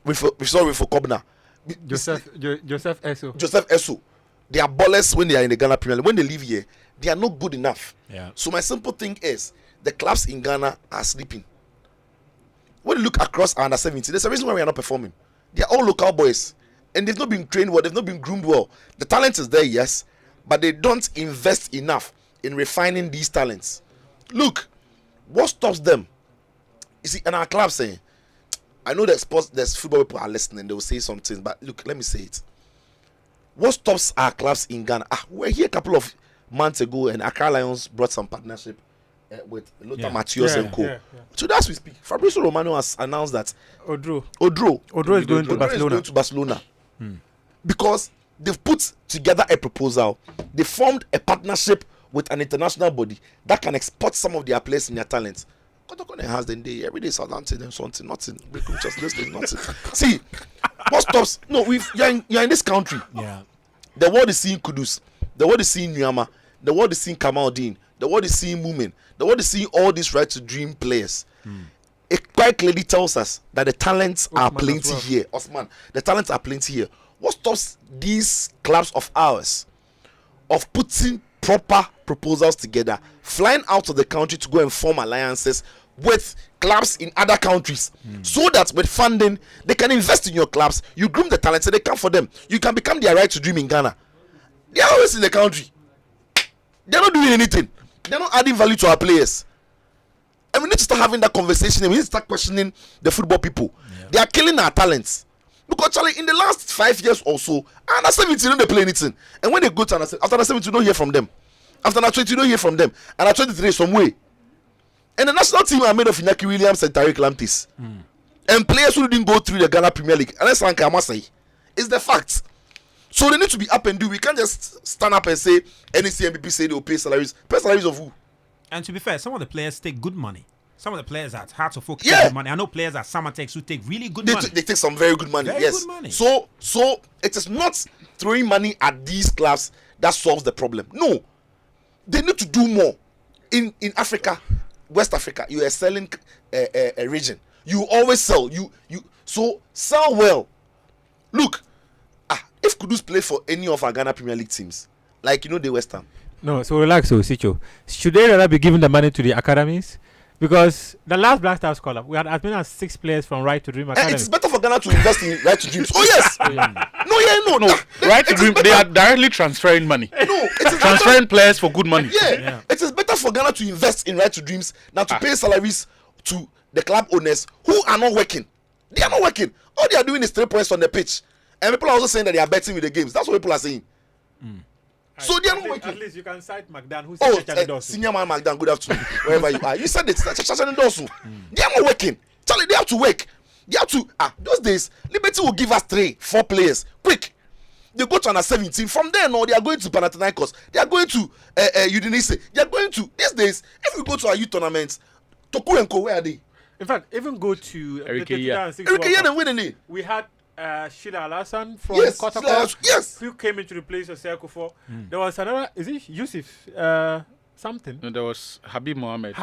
We saw for Kobna. Joseph Esso. They are ballers when they are in the Ghana Premier League. When they leave here, they are not good enough. Yeah. So my simple thing is the clubs in Ghana are sleeping. When you look across our under 17, there's a reason why we are not performing. They are all local boys, and they've not been trained well. They've not been groomed well. The talent is there, yes, but they don't invest enough in refining these talents. Look, what stops them? You see, in our club saying, I know that there's football people are listening. They will say something, but look, let me say it. What stops our clubs in Ghana? We're here a couple of months ago, and Accra Lions brought some partnership with Lothar Matthäus and co. So that's we speak. Fabrizio Romano has announced that Odro is going to Barcelona. Because they've put together a proposal. They formed a partnership with an international body that can export some of their players and their talents. Kotoko has them day every day Southampton and something, nothing. Recruiters listing, nothing. See, what stops? No, you're in this country. Yeah. The world is seeing Kudus. The world is seeing Nyama. The world is seeing Kamaldeen. The world is seeing Moomin. The world is seeing all these right to dream players. It quite clearly tells us that the talents are plenty here. Osman, the talents are plenty here. What stops these clubs of ours of putting proper proposals together, flying out of the country to go and form alliances with clubs in other countries, so that with funding they can invest in your clubs, you groom the talents and they come for them, you can become their right to dream in Ghana. They are always in the country, they're not doing anything, they're not adding value to our players, and we need to start having that conversation, and we need to start questioning the football people. They are killing our talents. Because Charlie, in the last 5 years or so, under 17 don't they play anything, and when they go to after 17 you don't hear from them, after 20 you don't hear from them, and at 23 some way. And the national team are made of Inaki Williams and Tariq Lamptey, and players who didn't go through the Ghana Premier League. And that's what I must say, it's the fact. So they need to be up and do. We can't just stand up and say NEC MPP say they will pay salaries. Pay salaries of who? And to be fair, some of the players take good money. Some of the players at Hearts of Oak take good money. I know players at Samatex who take really good money. They take some very good money. Very good money. So it is not throwing money at these clubs that solves the problem. No, they need to do more. In Africa, West Africa, you are selling a region. You always sell. So sell well. Look, if Kudus play for any of our Ghana Premier League teams, like the West Ham. No, so relax, Sicho. Should they rather be giving the money to the academies? Because the last Black Stars call-up, we had as many as 6 players from Right to Dream Academy. It's better for Ghana to invest in Right to Dreams. Oh yes. No. Right to Dream, they are directly transferring money. No, it is transferring players for good money. Yeah. It is better for Ghana to invest in Right to Dreams than to pay salaries to the club owners who are not working. They are not working. All they are doing is 3 points on the pitch, and people are also saying that they are betting with the games. That's what people are saying. So they are not working. At least you can cite McDan, who said senior man McDan, good afternoon, wherever you are. You said it, They are not working. Charlie, they have to work. They have to. Those days, Liberty will give us 3-4 players. Quick. They go to under 17. From there, no, they are going to Panathinaikos. They are going to Udinese. They are going to. These days, if we go to our youth tournaments, Toku and Co, where are they? In fact, even go to the 2006 World Cup. Winning. We had Shida Alassan from Kotoko, who came into the place of Serko for. There was another, is it Yusuf something? No, there was Habib Mohammed.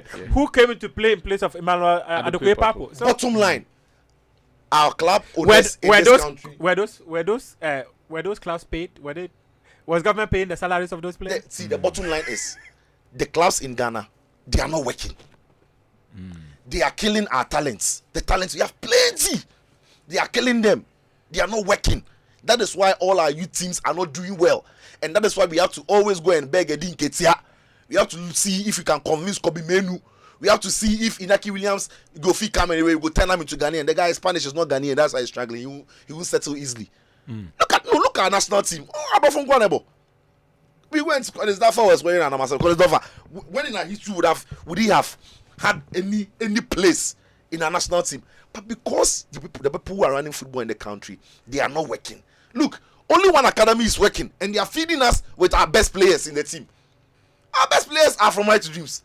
Who came into play in place of Emmanuel Adekoye Papo. So, bottom line, our club owners in this country. Were those clubs paid? Was government paying the salaries of those players? The bottom line is, the clubs in Ghana, they are not working. They are killing our talents. The talents, we have plenty. They are killing them. They are not working. That is why all our youth teams are not doing well. And that is why we have to always go and beg Edin Ketia. We have to see if we can convince Kobe Menu. We have to see if Inaki Williams go fit come anyway. We go turn him into Ghanaian. The guy is Spanish, is not Ghanaian. That's why he's struggling. He will settle easily. Look at our national team. Oh, about from Guanebo. We went to College Dafa was wearing an Amasa. College Dafa. When in our history would he have had any place in our national team? But because the people who are running football in the country, they are not working. Look, only one academy is working, and they are feeding us with our best players in the team. Our best players are from Right to Dreams.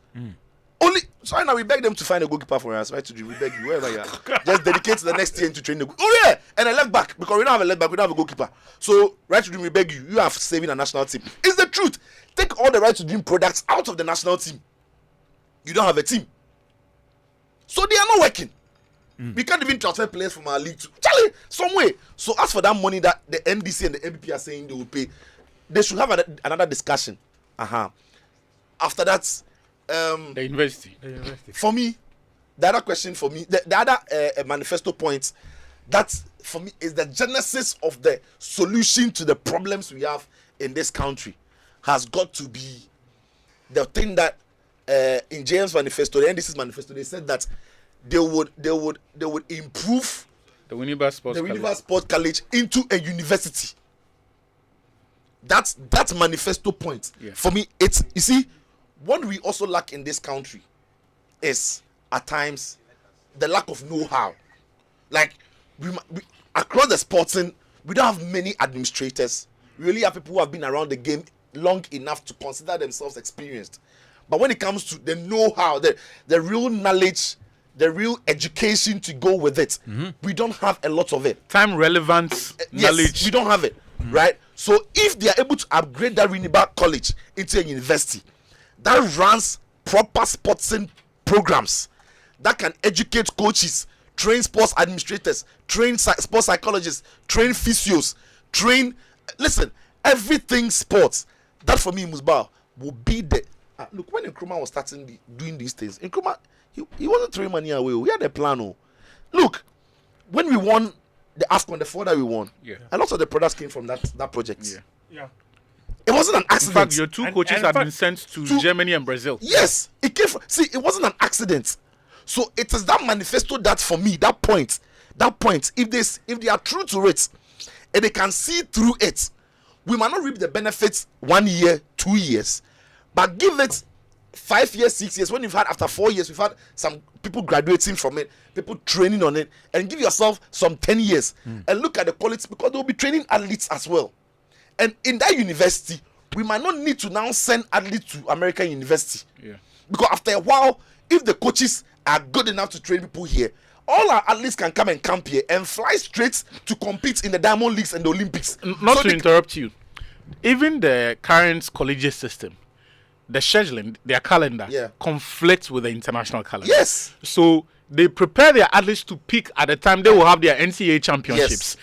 Sorry, now we beg them to find a goalkeeper for us. Right to Dreams, we beg you, wherever you are. Just dedicate the next year to train the goalkeeper. Oh yeah, and a left back, because we don't have a left back, we don't have a goalkeeper. So Right to Dream, we beg you, you are saving a national team. It's the truth. Take all the Right to Dream products out of the national team. You don't have a team. So they are not working. We can't even transfer players from our league to Charlie, some way. So as for that money that the NDC and the MPP are saying they will pay, they should have another discussion. After that, The university. for me, the other question for me, the other manifesto point, that for me is the genesis of the solution to the problems we have in this country, has got to be the thing that in James Manifesto, the NDC's manifesto, they said that they would improve The Winneba Sports the College. Winneba Sports College into a university. That's manifesto point. Yeah. For me, it's, you see, what we also lack in this country is at times the lack of know-how. Like we across the sporting, we don't have many administrators. We really have people who have been around the game long enough to consider themselves experienced. But when it comes to the know-how, the real knowledge, the real education to go with it, we don't have a lot of it. Time relevant knowledge. We don't have it, right? So if they are able to upgrade that Winneba College into a university that runs proper sporting programs, that can educate coaches, train sports administrators, train sports psychologists, train physios, listen, everything sports, that for me, Musbah, will be the look. When Nkrumah was starting doing these things, Nkrumah, he wasn't throwing money away. We had a plan. Look, when we won the AFCON, the 4 that we won, a lot of the products came from that project. Yeah. It wasn't an In accident. fact, your two coaches and have fact- been sent to Germany and Brazil. Yes, it came from. See, it wasn't an accident. So it is that manifesto that for me, that point, if they are true to it, and they can see through it, we might not reap the benefits 1 year, 2 years, but give it 5 years, 6 years. When you've had after 4 years, we've had some people graduating from it, people training on it, and give yourself some 10 years and look at the quality, because they'll be training athletes as well. And in that university, we might not need to now send athletes to American university. Yeah. Because after a while, if the coaches are good enough to train people here, all our athletes can come and camp here and fly straight to compete in the Diamond Leagues and the Olympics. Not So to they- interrupt you, even the current collegiate system, the scheduling, their calendar conflicts with the international calendar. Yes. So they prepare their athletes to peak at the time they will have their NCAA championships.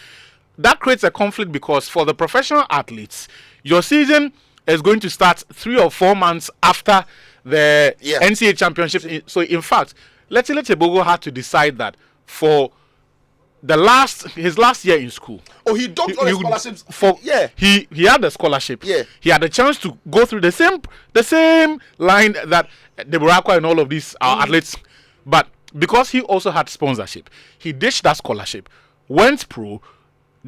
That creates a conflict because for the professional athletes, your season is going to start 3 or 4 months after the NCAA championship. So in fact, Letile Tebogo had to decide that for his last year in school. Oh, he docked all the scholarships. He had the scholarship. Yeah. He had the chance to go through the same line that the Burakwa and all of these athletes. But because he also had sponsorship, he ditched that scholarship, went pro,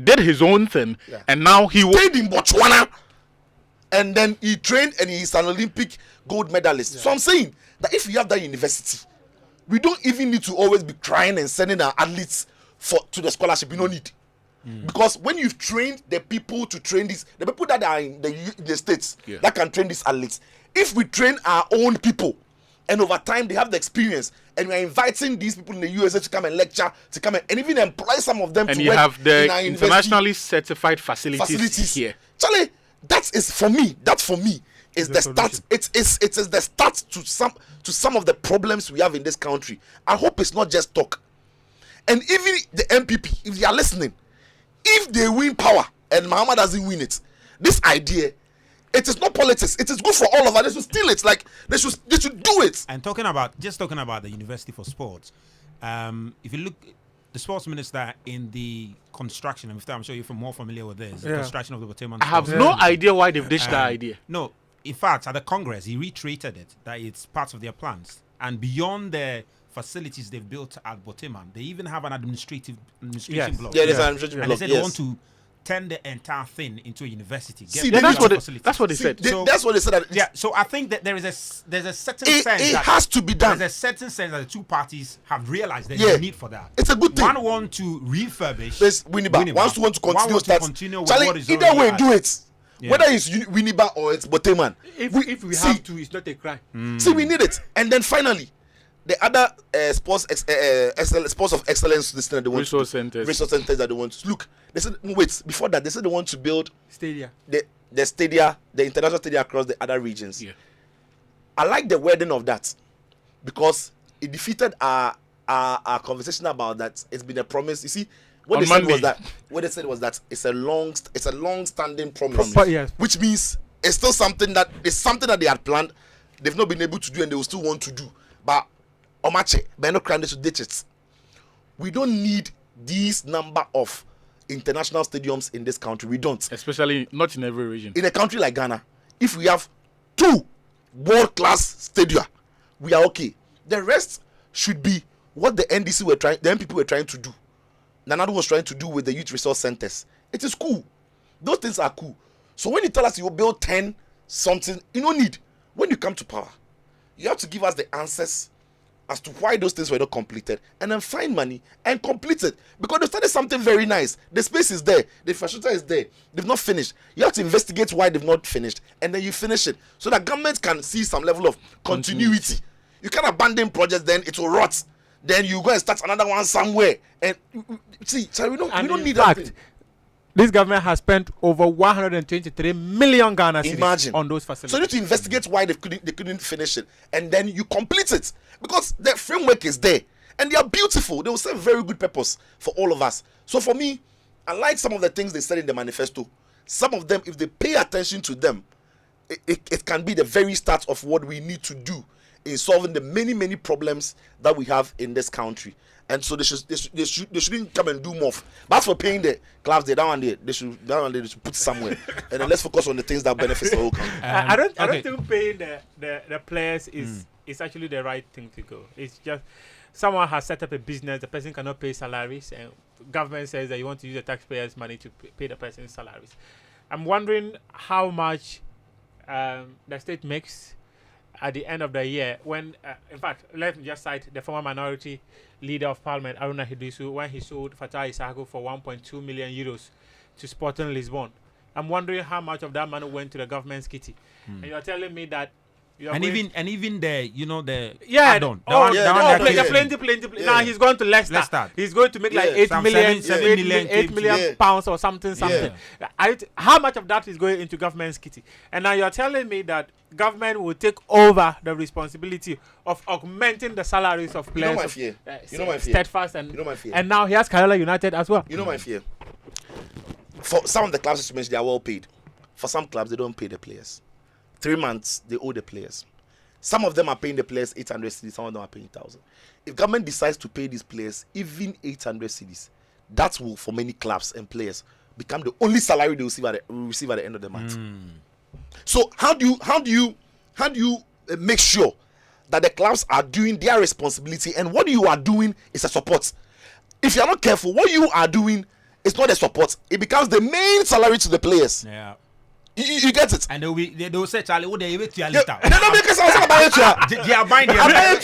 did his own thing, and now he stayed in Botswana, and then he trained and he's an Olympic gold medalist. So I'm saying that if you have that university, we don't even need to always be crying and sending our athletes to the scholarship. We don't need, because when you've trained the people to train the people that are in the states that can train these athletes, if we train our own people and over time they have the experience, and we are inviting these people in the USA to come and lecture, to come and even employ some of them and to you work have the in our internationally certified facilities here. Charlie, that is for me. That for me is the start. It is the start to some of the problems we have in this country. I hope it's not just talk. And even the MPP, if they are listening, if they win power and Muhammad doesn't win it, this idea, it is not politics. It is good for all of us. They should steal it. Like they should do it. And talking about the University for Sports, if you look, the sports minister in the construction, and I'm sure you're more familiar with this, the Yeah. construction of the Boteman. I have Sports no Center. idea why they've ditched that idea. No, in fact, at the Congress, he reiterated it that it's part of their plans. And beyond the facilities they've built at Boteman, they even have an administration Yes. block. Yeah, there's Yeah. an administrative And block. they said they Yes. want to turn the entire thing into a university. See, Yeah, that's what facilities. that's what they See, said. So- that's what they said. That Yeah, so I think that there's a certain it sense that has to be done. there's a certain sense that the two parties have realized there's Yeah. a need for that. It's a good thing. One want to refurbish. There's Winneba. One want to One continue. want to Start. continue with Charlie, what is either already way, at. do it. Yeah. Whether it's Winneba or it's Boteman. If we see, have to, it's not a crime. See, we need it. And then finally, the other sports of excellence this thing that they want Resource to do, centers. resource centers that they want to look. They said no, wait, before that they said they want to build Stadia. the stadia, the international stadia across the other regions. Yeah. I like the wording of that because it defeated our conversation about that. It's been a promise. You see, what On they said Monday. was that it's a long standing promise. Yes. Which means it's still something that they had planned. They've not been able to do and they will still want to do. But Omache, Beno Crime, they should ditch it. We don't need these number of international stadiums in this country. We don't. Especially not in every region. In a country like Ghana, if we have 2 world-class stadia, we are okay. The rest should be what the NPP were trying to do. Nanado was trying to do with the youth resource centers. It is cool. Those things are cool. So when you tell us you will build 10 something, you don't need. When you come to power, you have to give us the answers as to why those things were not completed, and then find money and complete it. Because they started something very nice. The space is there, the infrastructure is there. They've not finished. You have to investigate why they've not finished, and then you finish it so that government can see some level of continuity. You can't abandon projects, then it will rot. Then you go and start another one somewhere. And see, so we don't need that thing. This government has spent over 123 million Ghana cedis Imagine on those So facilities. you need to investigate why they couldn't finish it, and then you complete it because the framework is there and they are beautiful. They will serve very good purpose for all of us. So for me, I like some of the things they said in the manifesto. Some of them, if they pay attention to them, it can be the very start of what we need to do in solving the many problems that we have in this country. And so they shouldn't come and do more. But for paying the clubs, they should put it somewhere. And then let's focus on the things that benefit the whole country. I don't okay. think paying the players is actually the right thing to go. It's just someone has set up a business, the person cannot pay salaries, and government says that you want to use the taxpayers' money to pay the person's salaries. I'm wondering how much the state makes at the end of the year when, in fact, let me just cite the former minority leader of parliament, Aruna Hidisu, when he sold Fatah Isago for 1.2 million euros to Sporting Lisbon. I'm wondering how much of that money went to the government's kitty. And you're telling me that you're And going even the the yeah, add-on. oh, The yeah, one no, that plenty, came- plenty. Yeah. Now he's going to Leicester. He's going to make like Yeah. 8 Some million, 7 8 million million, 8 came million to- pounds or something. How much of that is going into government's kitty? And now you're telling me that government will take over the responsibility of augmenting the salaries of You players. know my of, fear. You know my fear. Steadfast and You know my fear. and now he has Kerala United as well. You know my fear. For some of the clubs you mentioned, they are well paid. For some clubs, they don't pay the players. 3 months, they owe the players. Some of them are paying the players 800 cedis, some of them are paying 1,000. If government decides to pay these players even 800 cedis, that will, for many clubs and players, become the only salary they will receive at the end of the month. So how do you make sure that the clubs are doing their responsibility, and what you are doing is a support? If you are not careful, what you are doing is not a support. It becomes the main salary to the players. Yeah. You get it? And they will say, Charlie, what they wait to They don't make us buy it. They are buying I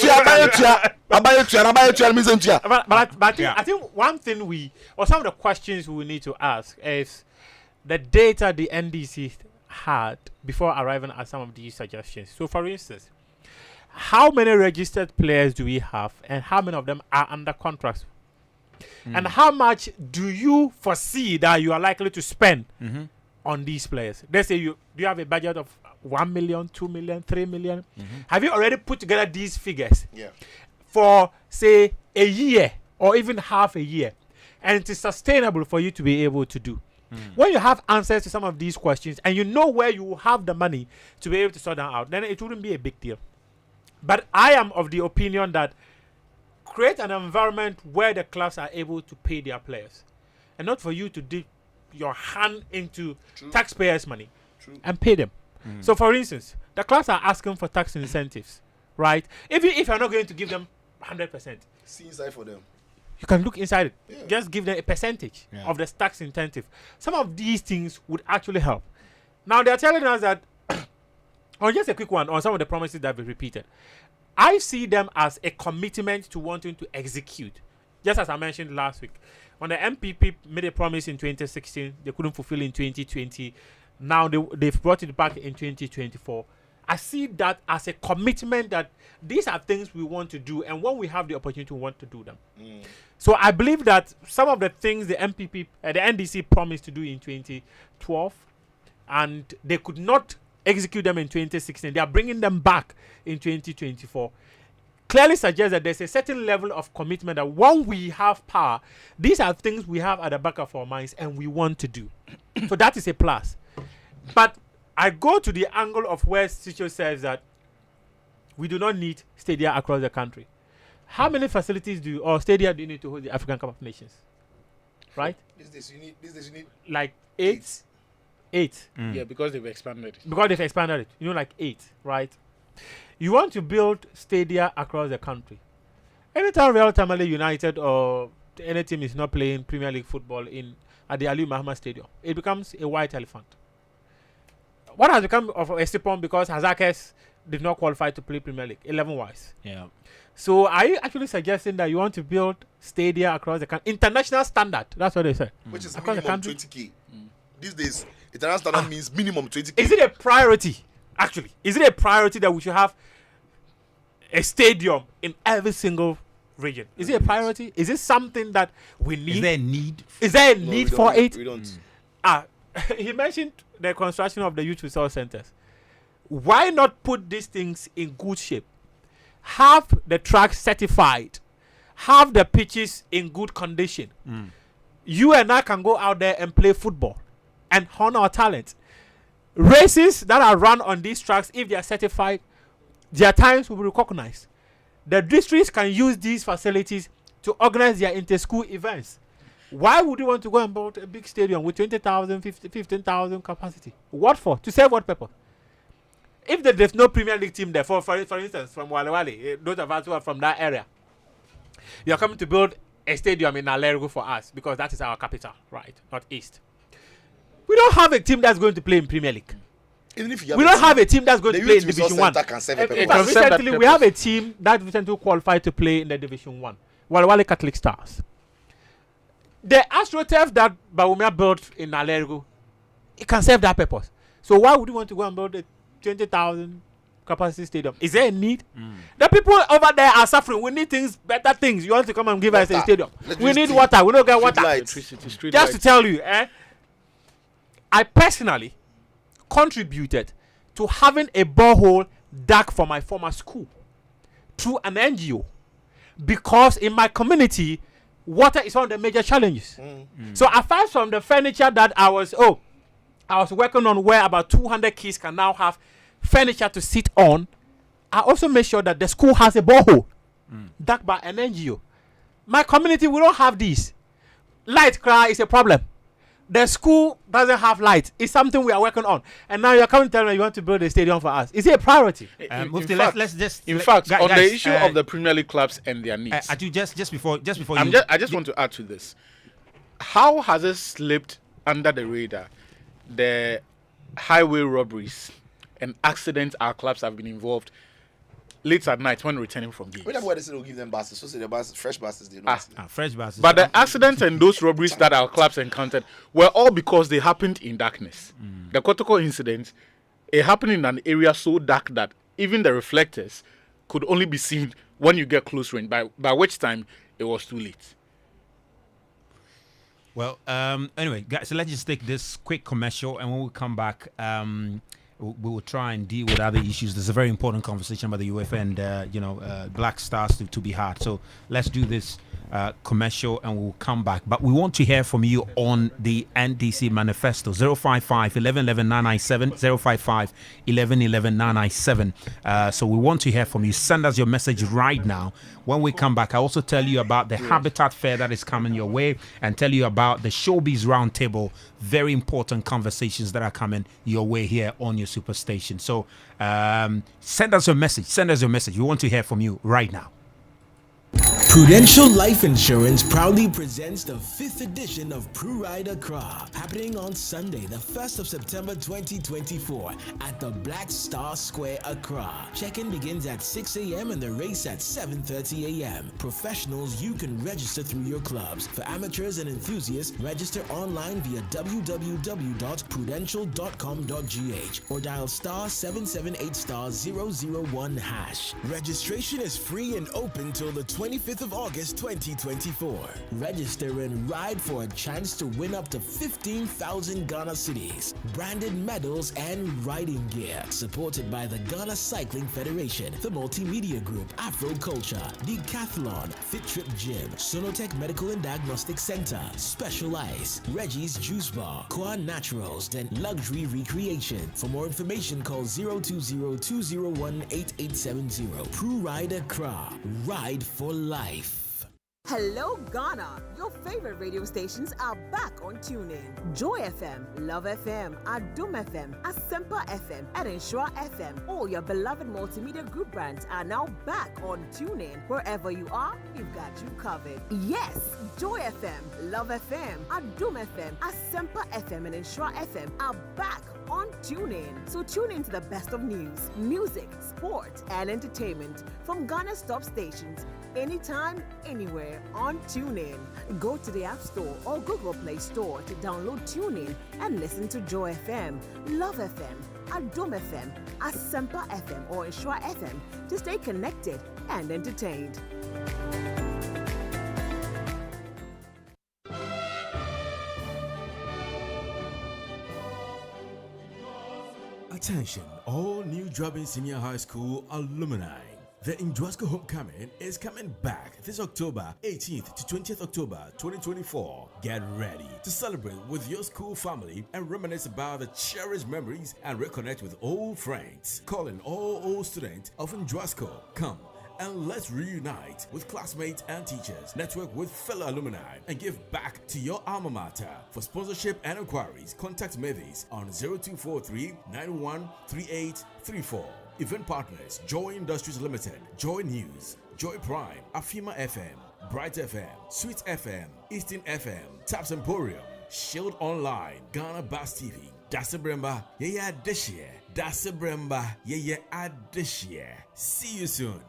I think one thing some of the questions we need to ask is the data the NDC had before arriving at some of these suggestions. So, for instance, how many registered players do we have, and how many of them are under contracts? And how much do you foresee that you are likely to spend on these players? Let's say do you have a budget of 1 million, 2 million, 3 million? Have you already put together these figures Yeah. for, say, a year or even half a year, and it is sustainable for you to be able to do? When you have answers to some of these questions and you know where you have the money to be able to sort them out, then it wouldn't be a big deal. But I am of the opinion that create an environment where the clubs are able to pay their players, and not for you to dip your hand into taxpayers' money and pay them. So, for instance, the clubs are asking for tax incentives, right? If you're not going to give them 100%, See inside for them. you can look inside it. Yeah. Just give them a percentage Yeah. of the tax incentive. Some of these things would actually help. Now they're telling us that, or just a quick one on some of the promises that we repeated. I see them as a commitment to wanting to execute. Just as I mentioned last week, when the MPP made a promise in 2016, they couldn't fulfill in 2020. Now they've brought it back in 2024. I see that as a commitment that these are things we want to do, and when we have the opportunity, we want to do them. So I believe that some of the things the NDC promised to do in 2012, and they could not execute them in 2016, they are bringing them back in 2024. Clearly suggests that there's a certain level of commitment that when we have power, these are things we have at the back of our minds and we want to do. So that is a plus. But I go to the angle of where Sicho says that we do not need stadia across the country. How many facilities or stadia do you need to hold the African Cup of Nations? Right? These days you need Like eight. Yeah, because they've expanded. Because they've expanded it. You know, like 8, right? You want to build stadia across the country. Anytime Real Tamale United or any team is not playing Premier League football at the Ali Muhammad Stadium, it becomes a white elephant. What has become of a stipend because Hazakes did not qualify to play Premier League, 11-wise. Yeah. So are you actually suggesting that you want to build stadia across the country? International standard, that's what they said. which is Across the minimum country? 20k. These days, international standard means minimum 20k. Is it a priority, actually? Is it a priority that we should have a stadium in every single region? Is it a priority? Is it something that we need? Is there a need? Is there a No, need we for don't. it? We don't. He mentioned the construction of the youth resource centers. Why not put these things in good shape? Have the tracks certified. Have the pitches in good condition. You and I can go out there and play football and hone our talent. Races that are run on these tracks, if they are certified, their times will be recognized. The districts can use these facilities to organize their inter-school events. Why would you want to go and build a big stadium with 20,000, 15,000 capacity? What for? To serve what purpose? If there's no Premier League team there, for instance, from Wale Wale, those of us who are from that area, you're coming to build a stadium in Alergo for us because that is our capital, right? Not East. We don't have a team that's going to play in Premier League. Even if you We don't have a team that's going the to play in youth resource Division 1. center can serve a In purpose. fact, serve that recently we have a team that recently qualified to play in the Division 1. Wale Wale Catholic Stars. The AstroTurf that Bawumia built in Alergo, it can serve that purpose. So why would you want to go and build a 20,000 capacity stadium? Is there a need? The people over there are suffering. We need things, better things. You want to come and give us a Water. stadium? We Electricity. need water. We don't get Street water. lights. Electricity, street Just to lights. tell you, I personally contributed to having a borehole dug for my former school through an NGO because in my community, water is one of the major challenges. So aside from the furniture that I was working on, where about 200 kids can now have furniture to sit on, I also made sure that the school has a borehole dug by an NGO. My community, we don't have these. Light cry is a problem. The school doesn't have light. It's something we are working on. And now you're coming to tell me you want to build a stadium for us. Is it a priority? Mufti, in fact, let's just. in fact, on guys, the issue of the Premier League clubs and their needs, I do just before I just want to add to this. How has it slipped under the radar the highway robberies and accidents our clubs have been involved late at night when returning from games? Whenever they say they'll give them buses, so say the buses, fresh buses, they don't. fresh buses. But the accidents and those robberies that our clubs encountered were all because they happened in darkness. The Kotoko incident, it happened in an area so dark that even the reflectors could only be seen when you get close range, by which time it was too late. Well, anyway, guys, so let's just take this quick commercial, and when we come back, we will try and deal with other issues. There's a very important conversation about the UEFA and Black Stars to be had. So let's do this commercial and we'll come back. But we want to hear from you on the NDC Manifesto. 055 11 997, 055 11 997. So we want to hear from you. Send us your message right now. When we come back, I also tell you about the Habitat Fair that is coming your way and tell you about the Showbiz Roundtable. Very important conversations that are coming your way here on your Superstation. So send us your message. Send us your message. We want to hear from you right now. Prudential Life Insurance proudly presents the 5th edition of Pride Accra, happening on Sunday, the 1st of September 2024 at the Black Star Square, Accra. Check-in begins at 6 a.m. and the race at 7:30 a.m. Professionals, you can register through your clubs. For amateurs and enthusiasts, register online via www.prudential.com.gh or dial star 778 star 001 hash. Registration is free and open till the 25th of August 2024. Register and ride for a chance to win up to 15,000 Ghana cedis, branded medals and riding gear. Supported by the Ghana Cycling Federation, the Multimedia Group, Afro Culture, Decathlon, Fit Trip Gym, Sonotech Medical and Diagnostic Center, Special Ice, Reggie's Juice Bar, Kwa Naturals, and Luxury Recreation. For more information, call 020-201-8870. Pru Ride Accra. Ride for life. Hello Ghana! Your favorite radio stations are back on TuneIn. Joy FM, Love FM, Adum FM, Asempa FM, and Ensure FM. All your beloved multimedia group brands are now back on TuneIn. Wherever you are, we've got you covered. Yes, Joy FM, Love FM, Adum FM, Asempa FM, and Ensure FM are back on TuneIn. So tune in to the best of news, music, sport, and entertainment from Ghana's top stations anytime, anywhere on TuneIn. Go to the App Store or Google Play Store to download TuneIn and listen to Joy FM, Love FM, Adom FM, Asempa FM, or Ensure FM to stay connected and entertained. Attention, all new Drubbing Senior High School alumni. The Indwasco Homecoming is coming back this October 18th to 20th October 2024. Get ready to celebrate with your school family and reminisce about the cherished memories and reconnect with old friends. Calling all old students of Indwasco. Come and let's reunite with classmates and teachers, network with fellow alumni, and give back to your alma mater. For sponsorship and inquiries, contact Mavis on 0243 913834. Event partners: Joy Industries Limited, Joy News, Joy Prime, Afima FM, Bright FM, Sweet FM, Eastern FM, Taps Emporium, Shield Online, Ghana Bass TV, Dasabremba, yeah this year, Dasabremba, yeah this year. See you soon.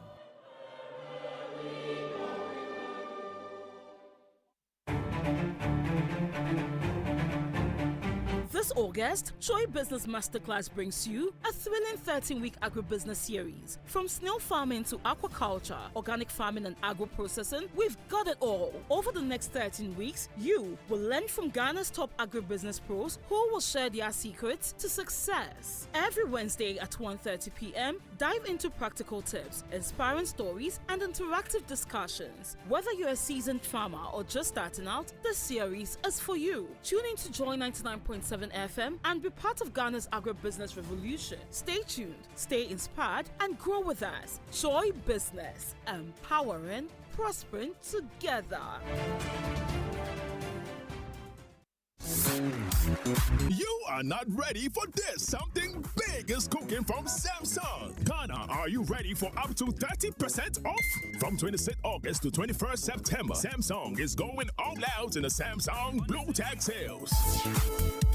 This August, Joy Business Masterclass brings you a thrilling 13-week agribusiness series. From snail farming to aquaculture, organic farming and agro-processing, we've got it all. Over the next 13 weeks, you will learn from Ghana's top agribusiness pros who will share their secrets to success. Every Wednesday at 1:30 p.m., dive into practical tips, inspiring stories, and interactive discussions. Whether you're a seasoned farmer or just starting out, this series is for you. Tune in to Joy 99.7 FM and be part of Ghana's agribusiness revolution. Stay tuned, stay inspired, and grow with us. Joy Business, empowering, prospering together. You are not ready for this. Something big is cooking from Samsung. Ghana, are you ready for up to 30% off? From 26th August to 21st September, Samsung is going all out in the Samsung Blue Tag sales.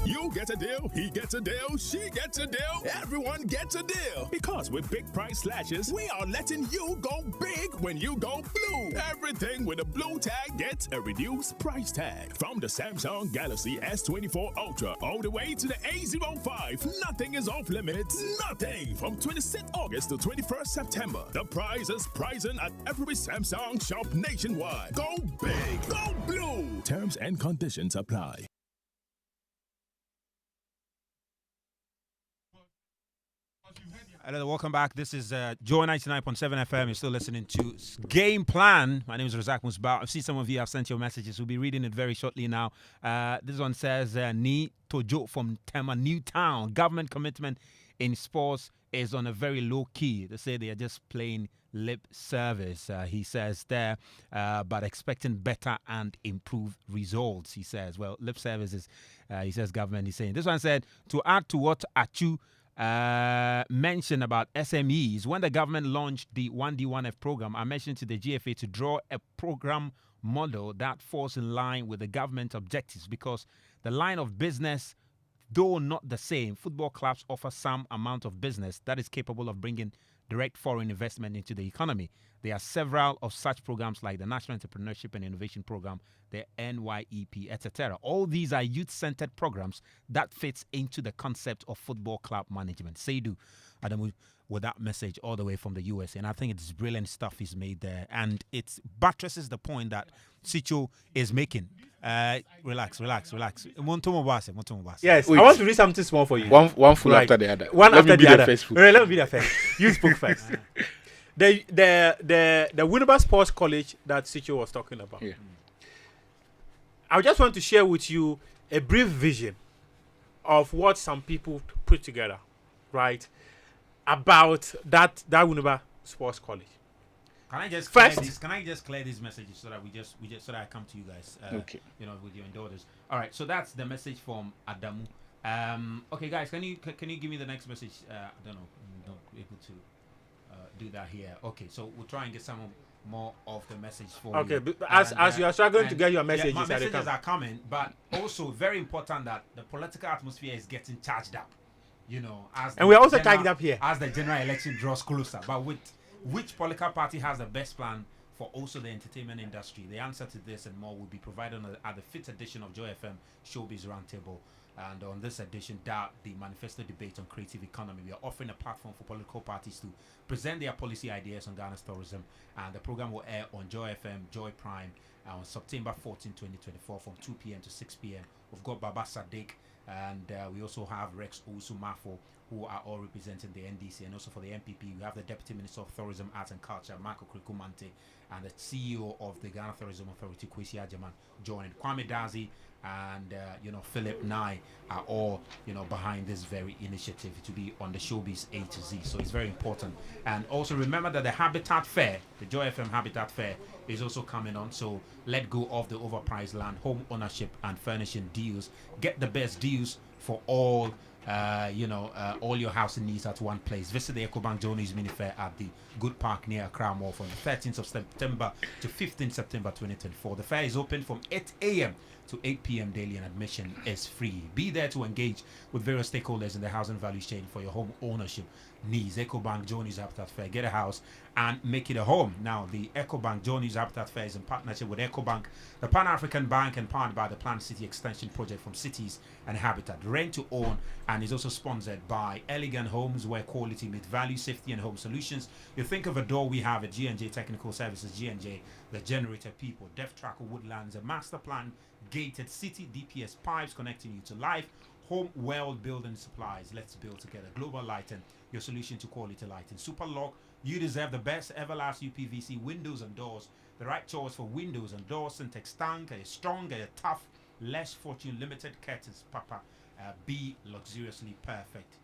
You get a deal, he gets a deal, she gets a deal, everyone gets a deal. Because with big price slashes, we are letting you go big when you go blue. Everything with a blue tag gets a reduced price tag. From the Samsung Galaxy S24 Ultra all the way to the A05, nothing is off limits. Nothing. From 26th August to 21st September, the price is pricing at every Samsung shop nationwide. Go big, go blue. Terms and conditions apply. You've heard the Hello, welcome back. This is Joy 99.7 FM. You're still listening to Game Plan. My name is Razak Musbah. I see some of you have sent your messages. We'll be reading it very shortly now. This one says, Ni Tojo from Tema Newtown. Government commitment in sports is on a very low key. They say they are just playing lip service, he says there, but expecting better and improved results, he says. Well, lip service is, he says, government is saying. This one said, to add to what Achu mentioned about SMEs, when the government launched the 1D1F program, I mentioned to the GFA to draw a program model that falls in line with the government objectives, because the line of business, though not the same, football clubs offer some amount of business that is capable of bringing direct foreign investment into the economy. There are several of such programs like the National Entrepreneurship and Innovation Program, the NYEP, etc. All these are youth-centered programs that fits into the concept of football club management. Seidu Adamu with that message all the way from the US, and I think it's brilliant stuff he's made there, and it buttresses the point that Sicho is making. Relax. Yes, I want to read something small for you. One full after the other. One after the other. First Let me be the first. You spoke first. The Winneba Sports College that Sicho was talking about. Yeah. I just want to share with you a brief vision of what some people put together, right, about that Winneba Sports College. Can I just clear these messages so that we just so that I come to you guys, okay, with your daughters. All right, so that's the message from Adamu. Okay, guys, can you give me the next message? I don't know, I'm not able to do that here. Okay, so we'll try and get some more of the message for you. Okay, as you are struggling to get your messages, my messages are coming, but also very important that the political atmosphere is getting charged up. And we're also charged up here as the general election draws closer. But with which political party has the best plan for also the entertainment industry? The answer to this and more will be provided at the 5th edition of Joy FM Showbiz Roundtable. And on this edition, the Manifesto debate on creative economy, we are offering a platform for political parties to present their policy ideas on Ghana's tourism. And the program will air on Joy FM, Joy Prime, on September 14, 2024, from 2 p.m. to 6 p.m. We've got Baba Sadiq, and we also have Rex Usumafo, who are all representing the NDC, and also for the MPP, we have the Deputy Minister of Tourism, Arts and Culture, Marco Krikumante, and the CEO of the Ghana Tourism Authority, Kwesi Ajaman, joining. Kwame Dazi and Philip Nye are all behind this very initiative to be on the Showbiz A to Z. So it's very important. And also remember that the Habitat Fair, the Joy FM Habitat Fair, is also coming on. So let go of the overpriced land, home ownership and furnishing deals. Get the best deals for all all your housing needs at one place. Visit the EcoBank Journeys Mini Fair at the Good Park near Accra Mall from the 13th of September to 15th September 2024. The fair is open from 8 a.m. to 8 p.m. daily, and admission is free. Be there to engage with various stakeholders in the housing value chain for your home ownership needs. EcoBank Journeys Habitat Fair. Get a house and make it a home. Now, the EcoBank Journeys Habitat Fair is in partnership with EcoBank, the Pan-African Bank, and powered by the Planned City Extension Project from Cities and Habitat. Rent to own, and is also sponsored by Elegant Homes, where quality meets value, safety, and home solutions. You think of a door we have at G&J Technical Services, G&J, the generator people, Def Tracker Woodlands, a master plan, gated city, DPS pipes connecting you to life, home world building supplies. Let's build together. Global Lighting, your solution to quality lighting. Super Lock, you deserve the best everlast UPVC windows and doors. The right choice for windows and doors. Syntex tank, a strong, a tough, less fortune, limited curtains. Papa, be luxuriously perfect.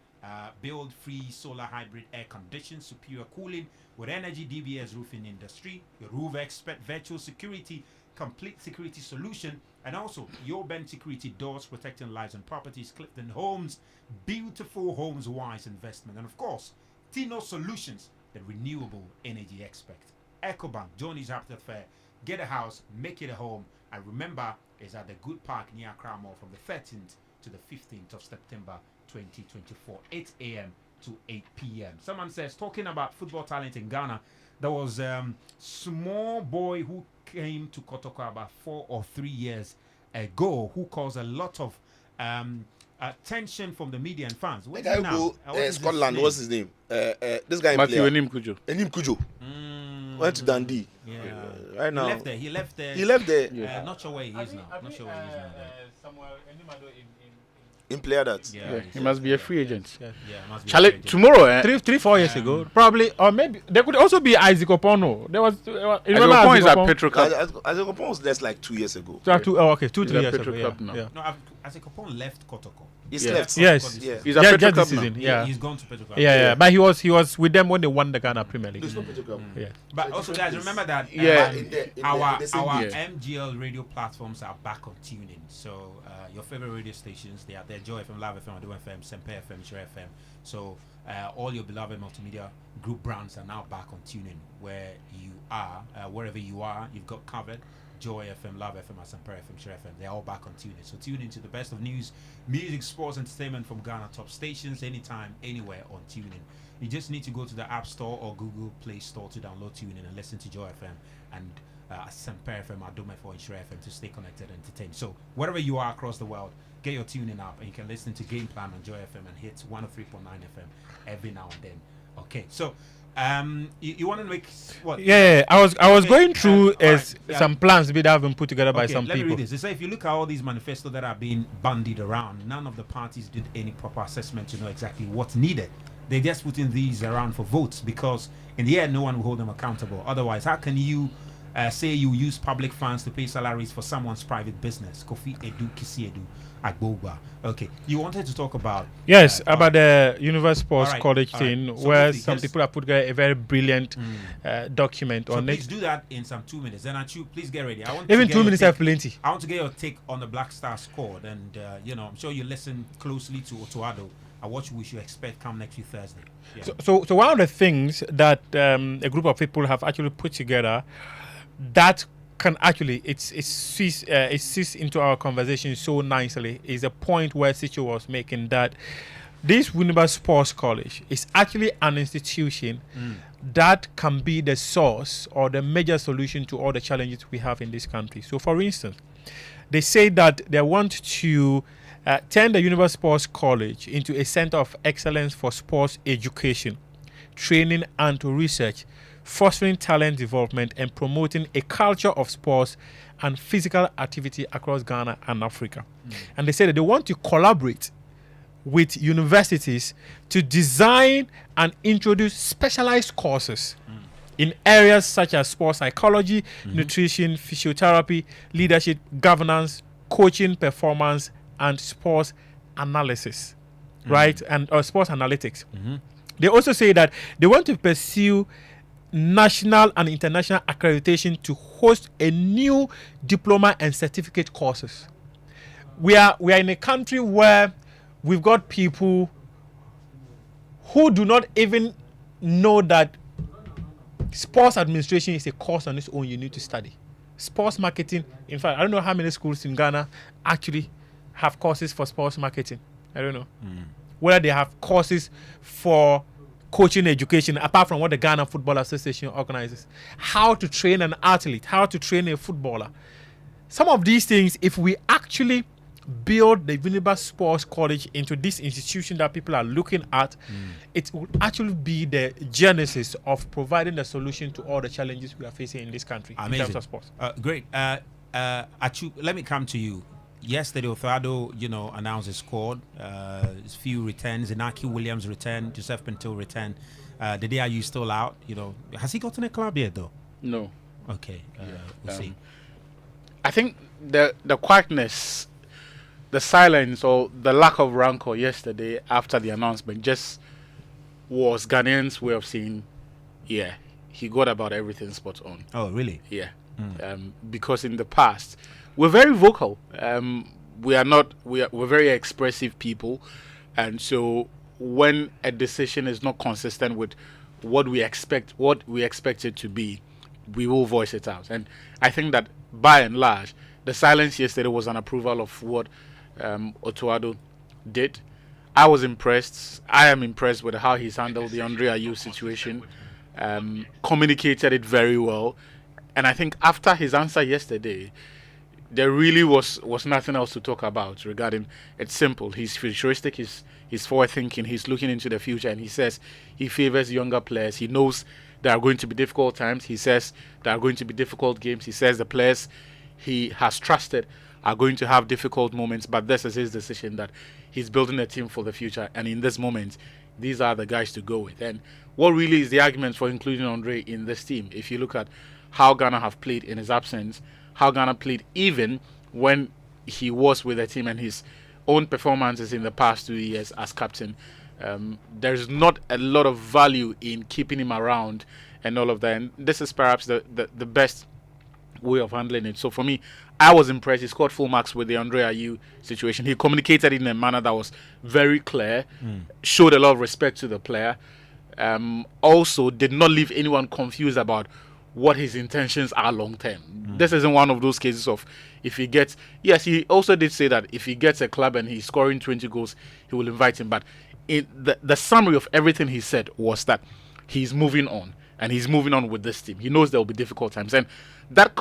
Build free solar hybrid air conditioning, superior cooling with energy DBS roofing industry. Your roof expert, virtual security, complete security solution, and also your bench security doors protecting lives and properties. Clifton Homes, beautiful homes wise investment, and of course Tino Solutions, the renewable energy expert. EcoBank, Johnny's Habitat Fair. Get a house, make it a home, and remember, it's at the Good Park near Accra Mall from the 13th to the 15th of September 2024, 8 a.m. to 8 p.m. Someone says, talking about football talent in Ghana, there was small boy who came to Kotoko about 4 or 3 years ago who caused a lot of attention from the media and fans. The guy who Scotland, what's his name? This guy in Matthew Enim Kujo. Went to Dundee. Yeah. Right now. He left there. He left there. Not sure where he is now. Not sure where he is now. Somewhere, In player that. Yeah, he must be a free agent. Yeah. Must be Charlie, a tomorrow, 4 years ago, probably, or maybe there could also be Isaac Opono. There was. Remember Azekopon is at Opon? Petrocup. Azekopon was less like 2 years ago. So 3 He's years at ago. Petrocup Yeah. now. yeah. No, Azekopon left Kotoko. He's Yeah. left. Yes. Yeah. He's at Just Petrocup this now. season. Yeah. He's gone to Petrocup. Yeah. But he was with them when they won the Ghana Premier League. It's not Petrocup. Yeah. But also, guys, remember that Yeah. our the same our year. MGL radio platforms are back on tuning. So your favorite radio stations, they are there: Joy FM, Love FM, Ado FM, Semper FM, Share FM. So all your beloved multimedia group brands are now back on tuning. Where you are, wherever you are, you've got covered. Joy FM, Love FM, and Semper FM, Share FM. They're all back on tuning. So tune into the best of news, music, sports, entertainment from Ghana top stations anytime, anywhere on tuning. You just need to go to the App Store or Google Play Store to download TuneIn and listen to Joy FM and Semper FM, Ado FM, and Share FM to stay connected and entertained. So wherever you are across the world, get your TuneIn app and you can listen to Game Plan on Joy FM and hit 103.9 FM every now and then. Okay, so you want to make what? Yeah, I was going through alright, yeah. some plans that have been put together by Okay, some let me people. read this. They say if you look at all these manifestos that are being bandied around, none of the parties did any proper assessment to know exactly what's needed. They just put in these around for votes because in the end, no one will hold them accountable. Otherwise, how can you say you use public funds to pay salaries for someone's private business? Kofi Edu, Kisi Edu, Agboba. Okay, you wanted to talk about Yes, about the University Sports alright, College alright. thing, So where quickly, some just- people have put together a very brilliant document So on please it. do that in some 2 minutes. Then Achu, please get ready. I want Even to get 2 your minutes take- have plenty. I want to get your take on the Black Star squad, and I'm sure you listen closely to Otoado and what we should expect come next week Thursday. Yeah. So one of the things that a group of people have actually put together that can actually it sits into our conversation so nicely is a point where Sicho was making that this Winneba Sports College is actually an institution that can be the source or the major solution to all the challenges we have in this country. So, for instance, they say that they want to turn the Winneba Sports College into a center of excellence for sports education, training, and research, fostering talent development and promoting a culture of sports and physical activity across Ghana and Africa. And they say that they want to collaborate with universities to design and introduce specialized courses in areas such as sports psychology, nutrition, physiotherapy, leadership, governance, coaching, performance, and sports analysis, right? And sports analytics. They also say that they want to pursue national and international accreditation to host a new diploma and certificate courses. We are in a country where we've got people who do not even know that sports administration is a course on its own you need to study. Sports marketing, in fact, I don't know how many schools in Ghana actually have courses for sports marketing. I don't know. Whether they have courses for coaching education, apart from what the Ghana Football Association organizes. How to train an athlete, how to train a footballer. Some of these things, if we actually build the Winneba Sports College into this institution that people are looking at, it will actually be the genesis of providing the solution to all the challenges we are facing in this country in terms of sports. Great. Achu, let me come to you. Yesterday, Othado, announced his squad. His few returns. Inaki Williams returned. Joseph Pinto returned. The day are you still out? Has he gotten a club yet, though? No. Okay. We'll see. I think the quietness, the silence, or the lack of rancor yesterday after the announcement just was Ghanaians' way of saying, yeah, he got about everything spot on. Oh, really? Yeah. Because in the past, we're very vocal. We're very expressive people, and so when a decision is not consistent with what we expect it to be, we will voice it out. And I think that by and large, the silence yesterday was an approval of what Otoado did. I was impressed. I am impressed with how he's handled the Andre Ayew situation. Communicated it very well, and I think after his answer yesterday, there really was nothing else to talk about regarding. It's simple. He's futuristic. He's forward thinking. He's looking into the future, and he says he favors younger players. He knows there are going to be difficult times. He says there are going to be difficult games. He says the players he has trusted are going to have difficult moments, but this is his decision that he's building a team for the future, and in this moment, these are the guys to go with. And what really is the argument for including Andre in this team? If you look at how Ghana have played in his absence, how Ghana played even when he was with the team, and his own performances in the past 2 years as captain, there's not a lot of value in keeping him around and all of that. And this is perhaps the best way of handling it. So for me, I was impressed. He scored full marks with the Andre Ayew situation. He communicated in a manner that was very clear, showed a lot of respect to the player, also did not leave anyone confused about what his intentions are long term. This isn't one of those cases of if he gets... Yes, he also did say that if he gets a club and he's scoring 20 goals, he will invite him. But the summary of everything he said was that he's moving on, and he's moving on with this team. He knows there will be difficult times. And that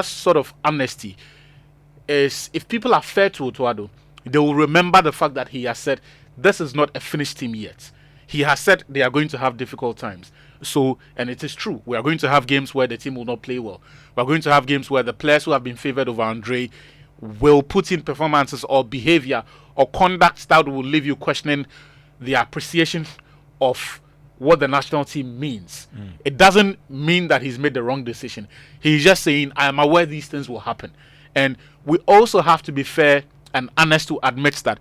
sort of amnesty is, if people are fair to Otuado, they will remember the fact that he has said this is not a finished team yet. He has said they are going to have difficult times. So, and it is true, we are going to have games where the team will not play well. We are going to have games where the players who have been favoured over Andre will put in performances or behaviour or conduct that will leave you questioning the appreciation of what the national team means. It doesn't mean that he's made the wrong decision. He's just saying, I am aware these things will happen. And we also have to be fair and honest to admit that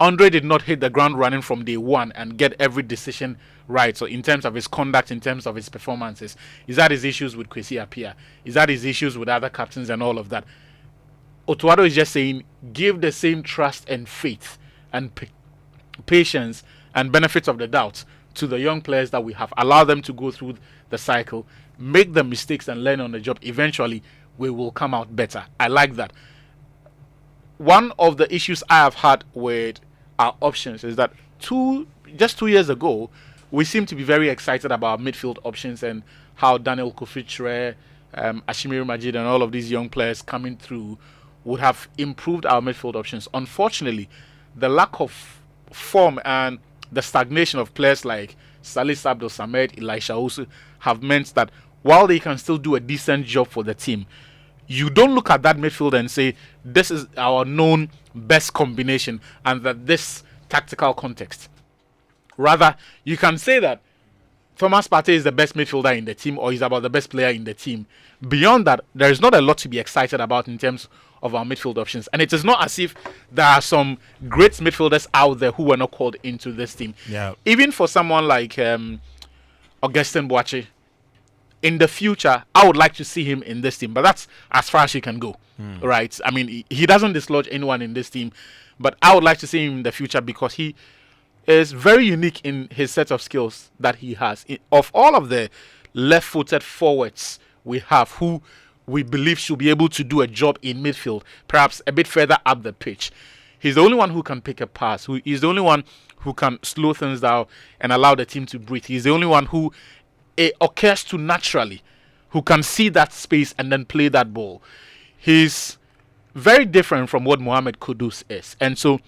Andre did not hit the ground running from day one and get every decision right. So in terms of his conduct, in terms of his performances, is that his issues with Kwesi Appiah? Is that his issues with other captains and all of that? Otuado is just saying, give the same trust and faith and patience and benefits of the doubt to the young players that we have. Allow them to go through the cycle, make the mistakes and learn on the job. Eventually, we will come out better. I like that. One of the issues I have had with our options is that just 2 years ago, we seem to be very excited about midfield options and how Daniel Kofi-Tre, Ashimiri Majid and all of these young players coming through would have improved our midfield options. Unfortunately, the lack of form and the stagnation of players like Salis Abdul Samed, Elisha Osu have meant that while they can still do a decent job for the team, you don't look at that midfield and say, this is our known best combination and that this tactical context. Rather, you can say that Thomas Partey is the best midfielder in the team or is about the best player in the team. Beyond that, there is not a lot to be excited about in terms of our midfield options. And it is not as if there are some great midfielders out there who were not called into this team. Yeah. Even for someone like Augustin Boache, in the future, I would like to see him in this team, but that's as far as he can go, right? I mean, he doesn't dislodge anyone in this team, but I would like to see him in the future because he is very unique in his set of skills that he has. Of all of the left-footed forwards we have who we believe should be able to do a job in midfield, perhaps a bit further up the pitch, he's the only one who can pick a pass. He's the only one who can slow things down and allow the team to breathe. He's the only one who occurs to naturally, who can see that space and then play that ball. He's very different from what Mohamed Kudus is. And so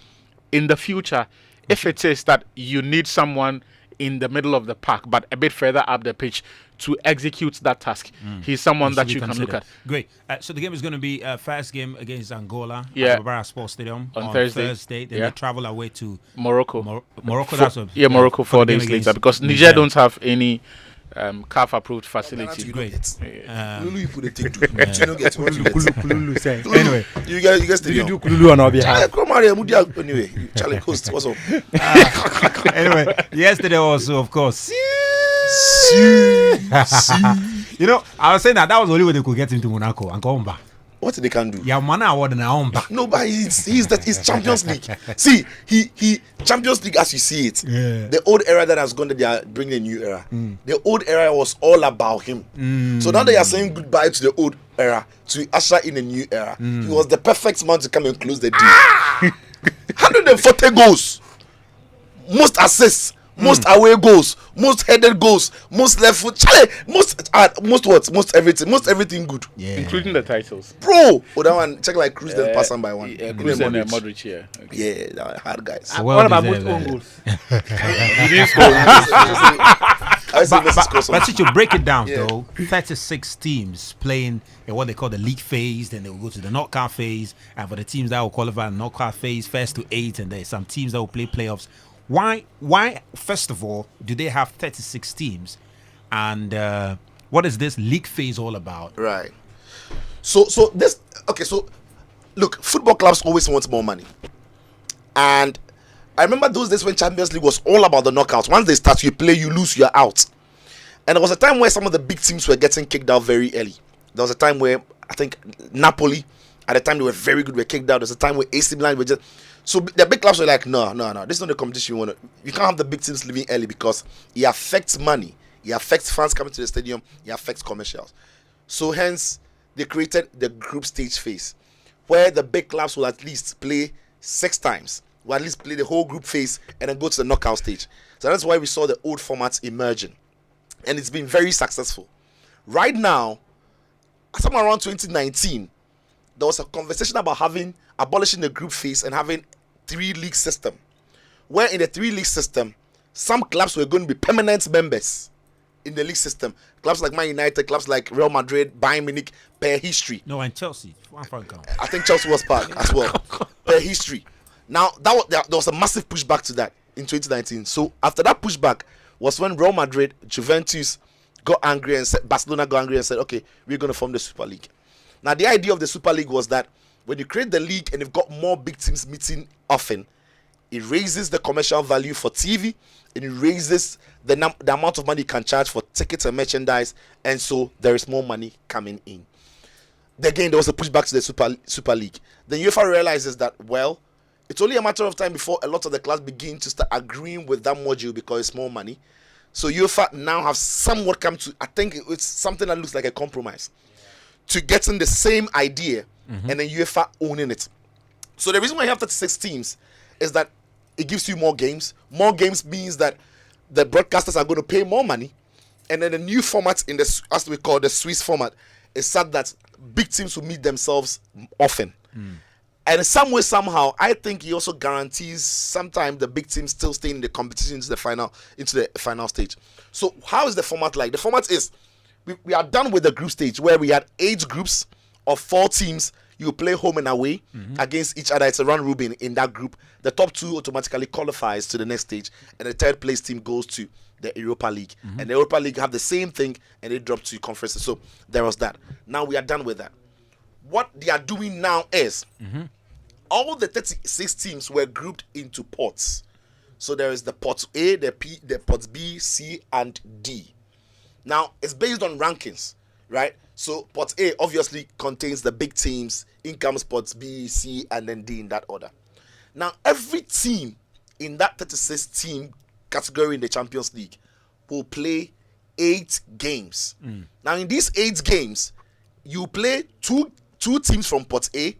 in the future, if it is that you need someone in the middle of the park but a bit further up the pitch to execute that task, he's someone that you can look at. Great. So the game is going to be first game against Angola Yeah. at Barbara Sports Stadium On Thursday. Then Yeah. they travel away to Morocco. Morocco. That's what, Morocco for 4 the game days later against because Niger don't have any CAF approved facility. Great. Lulu, you put a thing to it. You don't get what you get. Kululu say. Anyway, You guys did you do Kululu on our behalf? Come on here, Mudia. Anyway, Charlie Coast, what's up? Anyway, yesterday also, of course. You know, I was saying that was the only way they could get him to Monaco and come back. What they can do? Yeah, man, award and on back. No, but he's Champions League. See, he Champions League as you see it. Yeah. The old era that has gone, that they are bringing a new era. The old era was all about him. So now they are saying goodbye to the old era to usher in a new era. He was the perfect man to come and close the deal. 140 goals, most assists, most away goals, most headed goals, most left foot, most everything good. Yeah. Including the titles. Bro, that one check like Cruz then pass on by one. Cruz and Modric, yeah. Okay. Yeah, hard guys. Well What about deserved, most own goals? He didn't score. I say Messi scores But some. to break it down, Yeah. though, 36 teams playing in what they call the league phase, then they will go to the knockout phase, and for the teams that will qualify in the knockout phase, first to 8, and there's some teams that will play playoffs. Why, first of all, do they have 36 teams? And what is this league phase all about? Right. So look, football clubs always want more money. And I remember those days when Champions League was all about the knockouts. Once they start, you play, you lose, you're out. And there was a time where some of the big teams were getting kicked out very early. There was a time where I think Napoli, at the time they were very good, were kicked out. There was a time where AC Milan were just... So the big clubs were like, no, this is not the competition you want to... You can't have the big teams leaving early because it affects money. It affects fans coming to the stadium. It affects commercials. So hence, they created the group stage phase, where the big clubs will at least play 6 times, will at least play the whole group phase, and then go to the knockout stage. So that's why we saw the old formats emerging. And it's been very successful. Right now, somewhere around 2019, there was a conversation about abolishing the group phase and having 3-league system, where in the 3-league system, some clubs were going to be permanent members in the league system. Clubs like Man United, clubs like Real Madrid, Bayern Munich, per history. No, and Chelsea. I think Chelsea was part as well, per history. Now, there was a massive pushback to that in 2019. So after that pushback was when Real Madrid, Juventus got angry and said, Barcelona got angry and said, okay, we're going to form the Super League. Now, the idea of the Super League was that when you create the league and you've got more big teams meeting often, it raises the commercial value for TV, and it raises the amount of money you can charge for tickets and merchandise, and so there is more money coming in. Again, there was a pushback to the Super League. Then UEFA realizes that, well, it's only a matter of time before a lot of the clubs begin to start agreeing with that module because it's more money. So UEFA now have somewhat come to, I think it's something that looks like a compromise, to getting the same idea, and then UEFA owning it. So the reason why you have 36 teams is that it gives you more games. More games means that the broadcasters are going to pay more money, and then the new format in the, as we call the Swiss format, is such that big teams will meet themselves often. And in some way, somehow, I think he also guarantees sometimes the big teams still stay in the competition into the final stage. So how is the format like? The format is we are done with the group stage where we had 8 groups of 4 teams. You play home and away against each other. It's a round robin in that group. The top 2 automatically qualifies to the next stage, and the third place team goes to the Europa League. And the Europa League have the same thing, and they drop to conferences. So there was that. Now we are done with that. What they are doing now is all the 36 teams were grouped into pots. So there is the pot A, the pots B, C, and D. Now it's based on rankings, right? So pot A obviously contains the big teams. In comes pots B, C, and then D in that order. Now every team in that 36 team category in the Champions League will play 8 games. Now in these 8 games, you play two teams from pot A,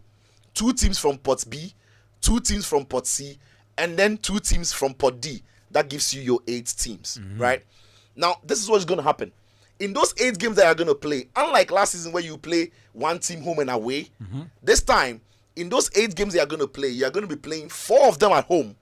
2 teams from pot B, 2 teams from pot C, and then 2 teams from pot D. That gives you your 8 teams, right? Now, this is what's going to happen. In those 8 games that you're going to play, unlike last season where you play 1 team home and away, this time, in those 8 games you're going to play, you're going to be playing 4 of them at home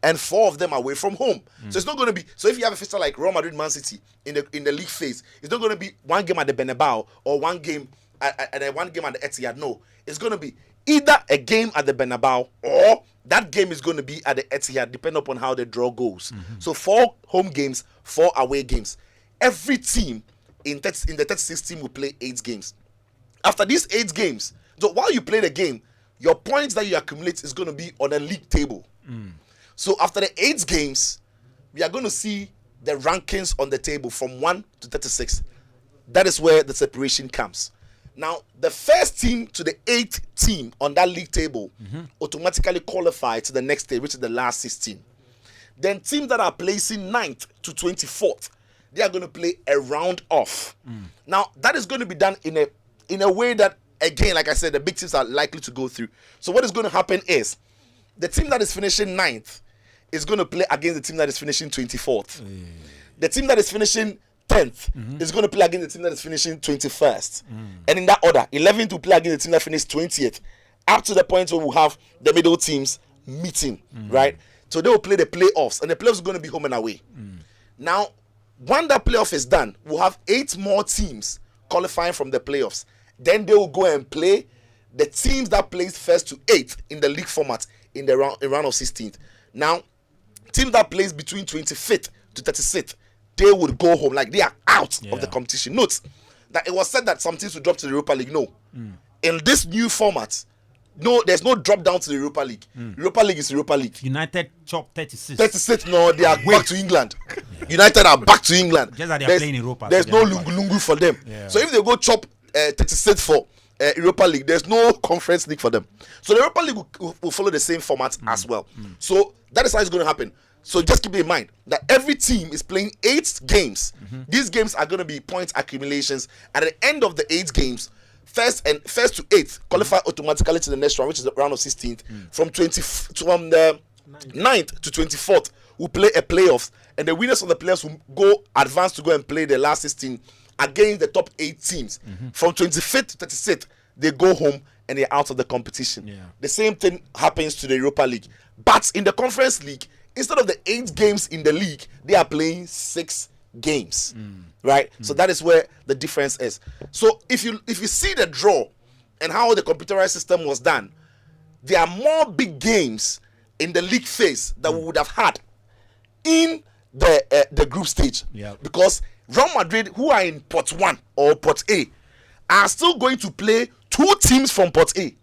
and 4 of them away from home. So it's not going to be, so if you have a fixture like Real Madrid, Man City in the league phase, it's not going to be 1 game at the Bernabeu or 1 game at 1 game at the Etihad. No, it's going to be either a game at the Bernabeu or that game is going to be at the Etihad, depending upon how the draw goes. So 4 home games, 4 away games. Every team in the 36 team will play 8 games. After these 8 games, so while you play the game, your points that you accumulate is going to be on a league table. So after the 8 games, we are going to see the rankings on the table from 1 to 36. That is where the separation comes. Now, the first team to the 8th team on that league table automatically qualify to the next stage, which is the last 16. Then teams that are placing 9th to 24th, they are going to play a round off. Now, that is going to be done in a way that, again, like I said, the big teams are likely to go through. So what is going to happen is the team that is finishing 9th is going to play against the team that is finishing 24th. The team that is finishing 10th is going to play against the team that is finishing 21st. And in that order, 11th will play against the team that finished 20th. Up to the point where we'll have the middle teams meeting, right? So they will play the playoffs, and the playoffs are going to be home and away. Now, When that playoff is done, we'll have 8 more teams qualifying from the playoffs. Then they will go and play the teams that placed first to 8th in the league format in the round of 16th. Now, teams that placed between 25th to 36th, they would go home, like they are out of the competition. Note that it was said that some teams would drop to the Europa League. No. In this new format, no, there's no drop down to the Europa League. Europa League is Europa League. United chop 36. 36, no, they are back to England. United are back to England. Just that they are playing Europa. There's no lungu for them. So if they go chop 36 for Europa League, there's no conference league for them. So the Europa League will follow the same format as well. So that is how it's going to happen. So just keep in mind that every team is playing 8 games. These games are going to be point accumulations. At the end of the 8 games, first to 8th qualify automatically to the next round, which is the round of 16th. From the 9th to 24th, we'll play a playoffs, and the winners of the playoffs will go advance to go and play the last 16 against the top 8 teams. From 25th to 36th, they go home and they're out of the competition. The same thing happens to the Europa League. But in the Conference League, instead of the 8 games in the league, they are playing 6 games. Right? So that is where the difference is. So if you see the draw and how the computerized system was done, there are more big games in the league phase that we would have had in the group stage. Because Real Madrid, who are in pot 1 or pot A, are still going to play 2 teams from pot A,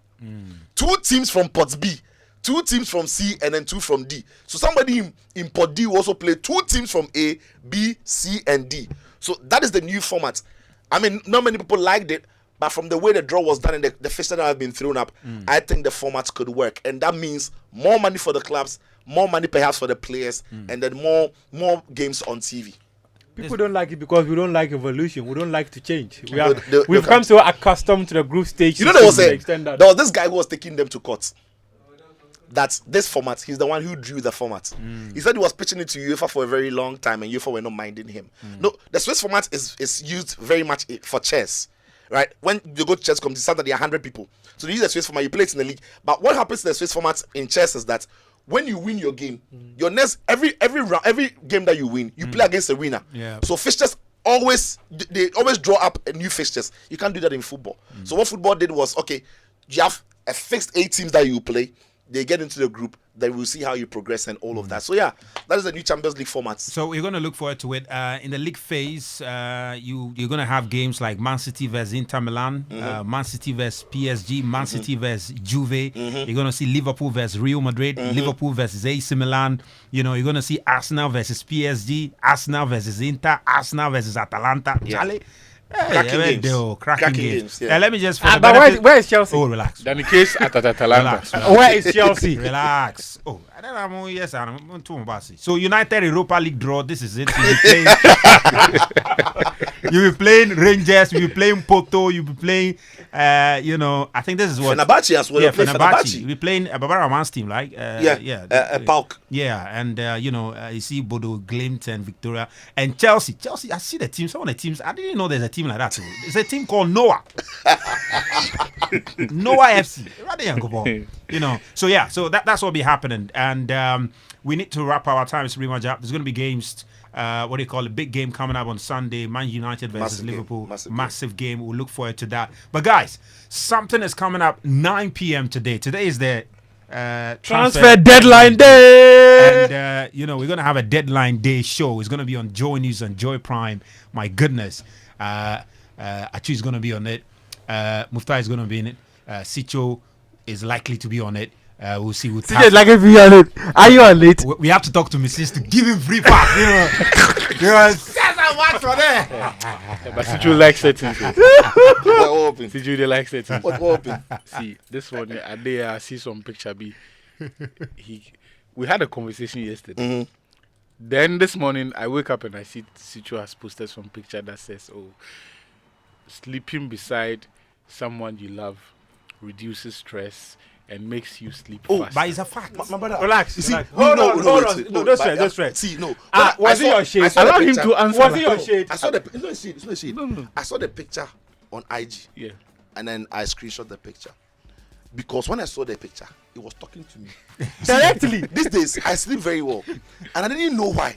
2 teams from pot B, 2 teams from C, and then 2 from D. So somebody in pot D will also play 2 teams from A, B, C, and D. So that is the new format. I mean, not many people liked it, but from the way the draw was done and the fixture that have been thrown up, I think the format could work. And that means more money for the clubs, more money perhaps for the players, and then more games on TV. People don't like it because we don't like evolution. We don't like to change. We've come so accustomed to the group stage. You know, there was this guy who was taking them to court. That this format, he's the one who drew the format. He said he was pitching it to UEFA for a very long time, and UEFA were not minding him. No, the Swiss format is used very much for chess, right? When you go to chess competition, it's that there are 100 people. So they use the Swiss format, you play it in the league. But what happens to the Swiss format in chess is that when you win your game, your next every round, every game that you win, you play against the winner. So fixtures always draw up a new fixtures. You can't do that in football. So what football did was, okay, you have a fixed 8 teams that you play. They get into the group, then we'll see how you progress and all of that. So yeah, that is the new Champions League format. So we're going to look forward to it. In the league phase, you're going to have games like Man City versus Inter Milan, Man City versus PSG, Man City versus Juve. You're going to see Liverpool versus Real Madrid, Liverpool versus AC Milan. You know, you're going to see Arsenal versus PSG, Arsenal versus Inter, Arsenal versus Atalanta. Charlie. Cracking games. Let me just. But where is Chelsea? Oh, relax. Then the case at Atalanta. Where is Chelsea? Relax. Oh, yes, I'm too embarrassed. So United Europa League draw. This is it. You'll be playing Rangers. You'll be playing Porto. You'll be playing. I think this is what Fenerbahce as well. Yeah, Fenerbahce. You'll be playing Barbara Man's team, like Pauk. Yeah, and you see Bodo Glimt and Victoria and Chelsea. I see the team. Some of the teams. I didn't know there's a team like that too. It's a team called Noah. Noah FC. So yeah, so that's what will be happening, and we need to wrap our time. It's pretty much up. There's going to be games. A big game coming up on Sunday. Man United versus Liverpool. Massive game. We'll look forward to that. But guys, something is coming up 9 p.m. today. Today is the transfer deadline day. And we're gonna have a deadline day show. It's gonna be on Joy News and Joy Prime. My goodness. Achu is gonna be on it. Mufta is gonna be in it. Sicho is likely to be on it. We'll see. Sicho is likely to be on it. Are you on it? We have to talk to Mrs. to give him free pass. That's how much for that. But Sicho likes certain things. Sicho they like certain. What open? See this one. I see some picture. We had a conversation yesterday. Then this morning I wake up and I see Sicho has posted some picture that says, "Oh, sleeping beside someone you love reduces stress and makes you sleep faster." But it's a fact. My brother, relax. You see, hold on. No, don't stress. See, no. Was it your shade? Allow him to answer. Was it your shade? I saw the. It's not shade. No. I saw the picture on IG. Yeah. And then I screenshot the picture. because when I saw the picture, it was talking to me Directly. These days, I sleep very well, and I didn't know why.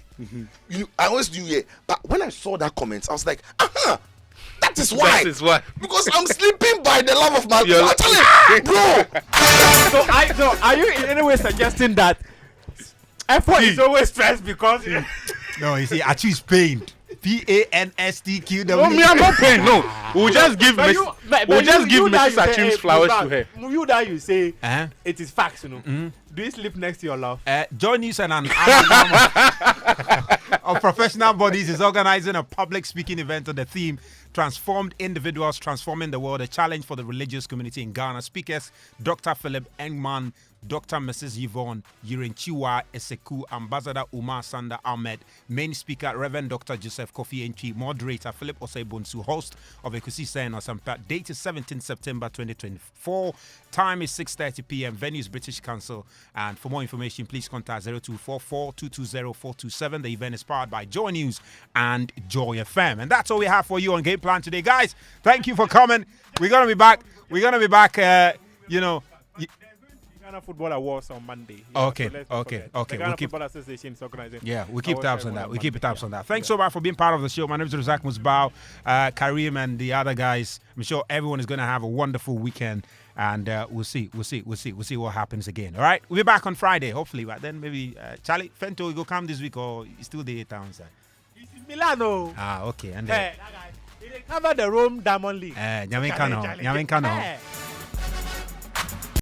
I always do, yeah. But when I saw that comment, I was like, that is why. That is why. Because I'm sleeping by the love of my bro. So are you in any way suggesting that effort is always stressed because No, you see, Achu is pained. PANSTQW. No, me, I'm not paying. No, we'll just give Mrs. Achu's flowers to her. You that you say Uh-huh. it is facts, you know. Do you sleep next to your love? Joy News and an amalgam of professional bodies is organizing a public speaking event on the theme Transformed Individuals Transforming the World, a challenge for the religious community in Ghana. Speakers Dr. Philip Engman, Dr. Mrs. Yvonne Yirinchiwa Eseku, Ambassador Umar Sanda Ahmed, main speaker Reverend Dr. Joseph Kofi Entry, moderator Philip Osei-Bonsu, host of Ekusi Sen Osampa. Date is 17 September 2024. Time is 6:30 p.m. Venue is British Council. And for more information, please contact 0244-220-427. The event is powered by Joy News and Joy FM. And that's all we have for you on Game Plan today. Guys, thank you for coming. We're going to be back. Ghana Football Awards on Monday. Okay. The We'll Ghana keep. Football Association is organizing. Yeah, we'll keep tabs on that. We'll keep tabs on that. Thanks Yeah. so much for being part of the show. My name is Razak Musbao, Kareem, and the other guys. I'm sure everyone is going to have a wonderful weekend, and we'll see what happens again. All right, we'll be back on Friday, hopefully. But then maybe Charlie Fento will go come this week, or he's still there town side. It's in Milano. Okay, and Hey, that guy. He covered the Rome Diamond League. Nyamin Kano. Hey.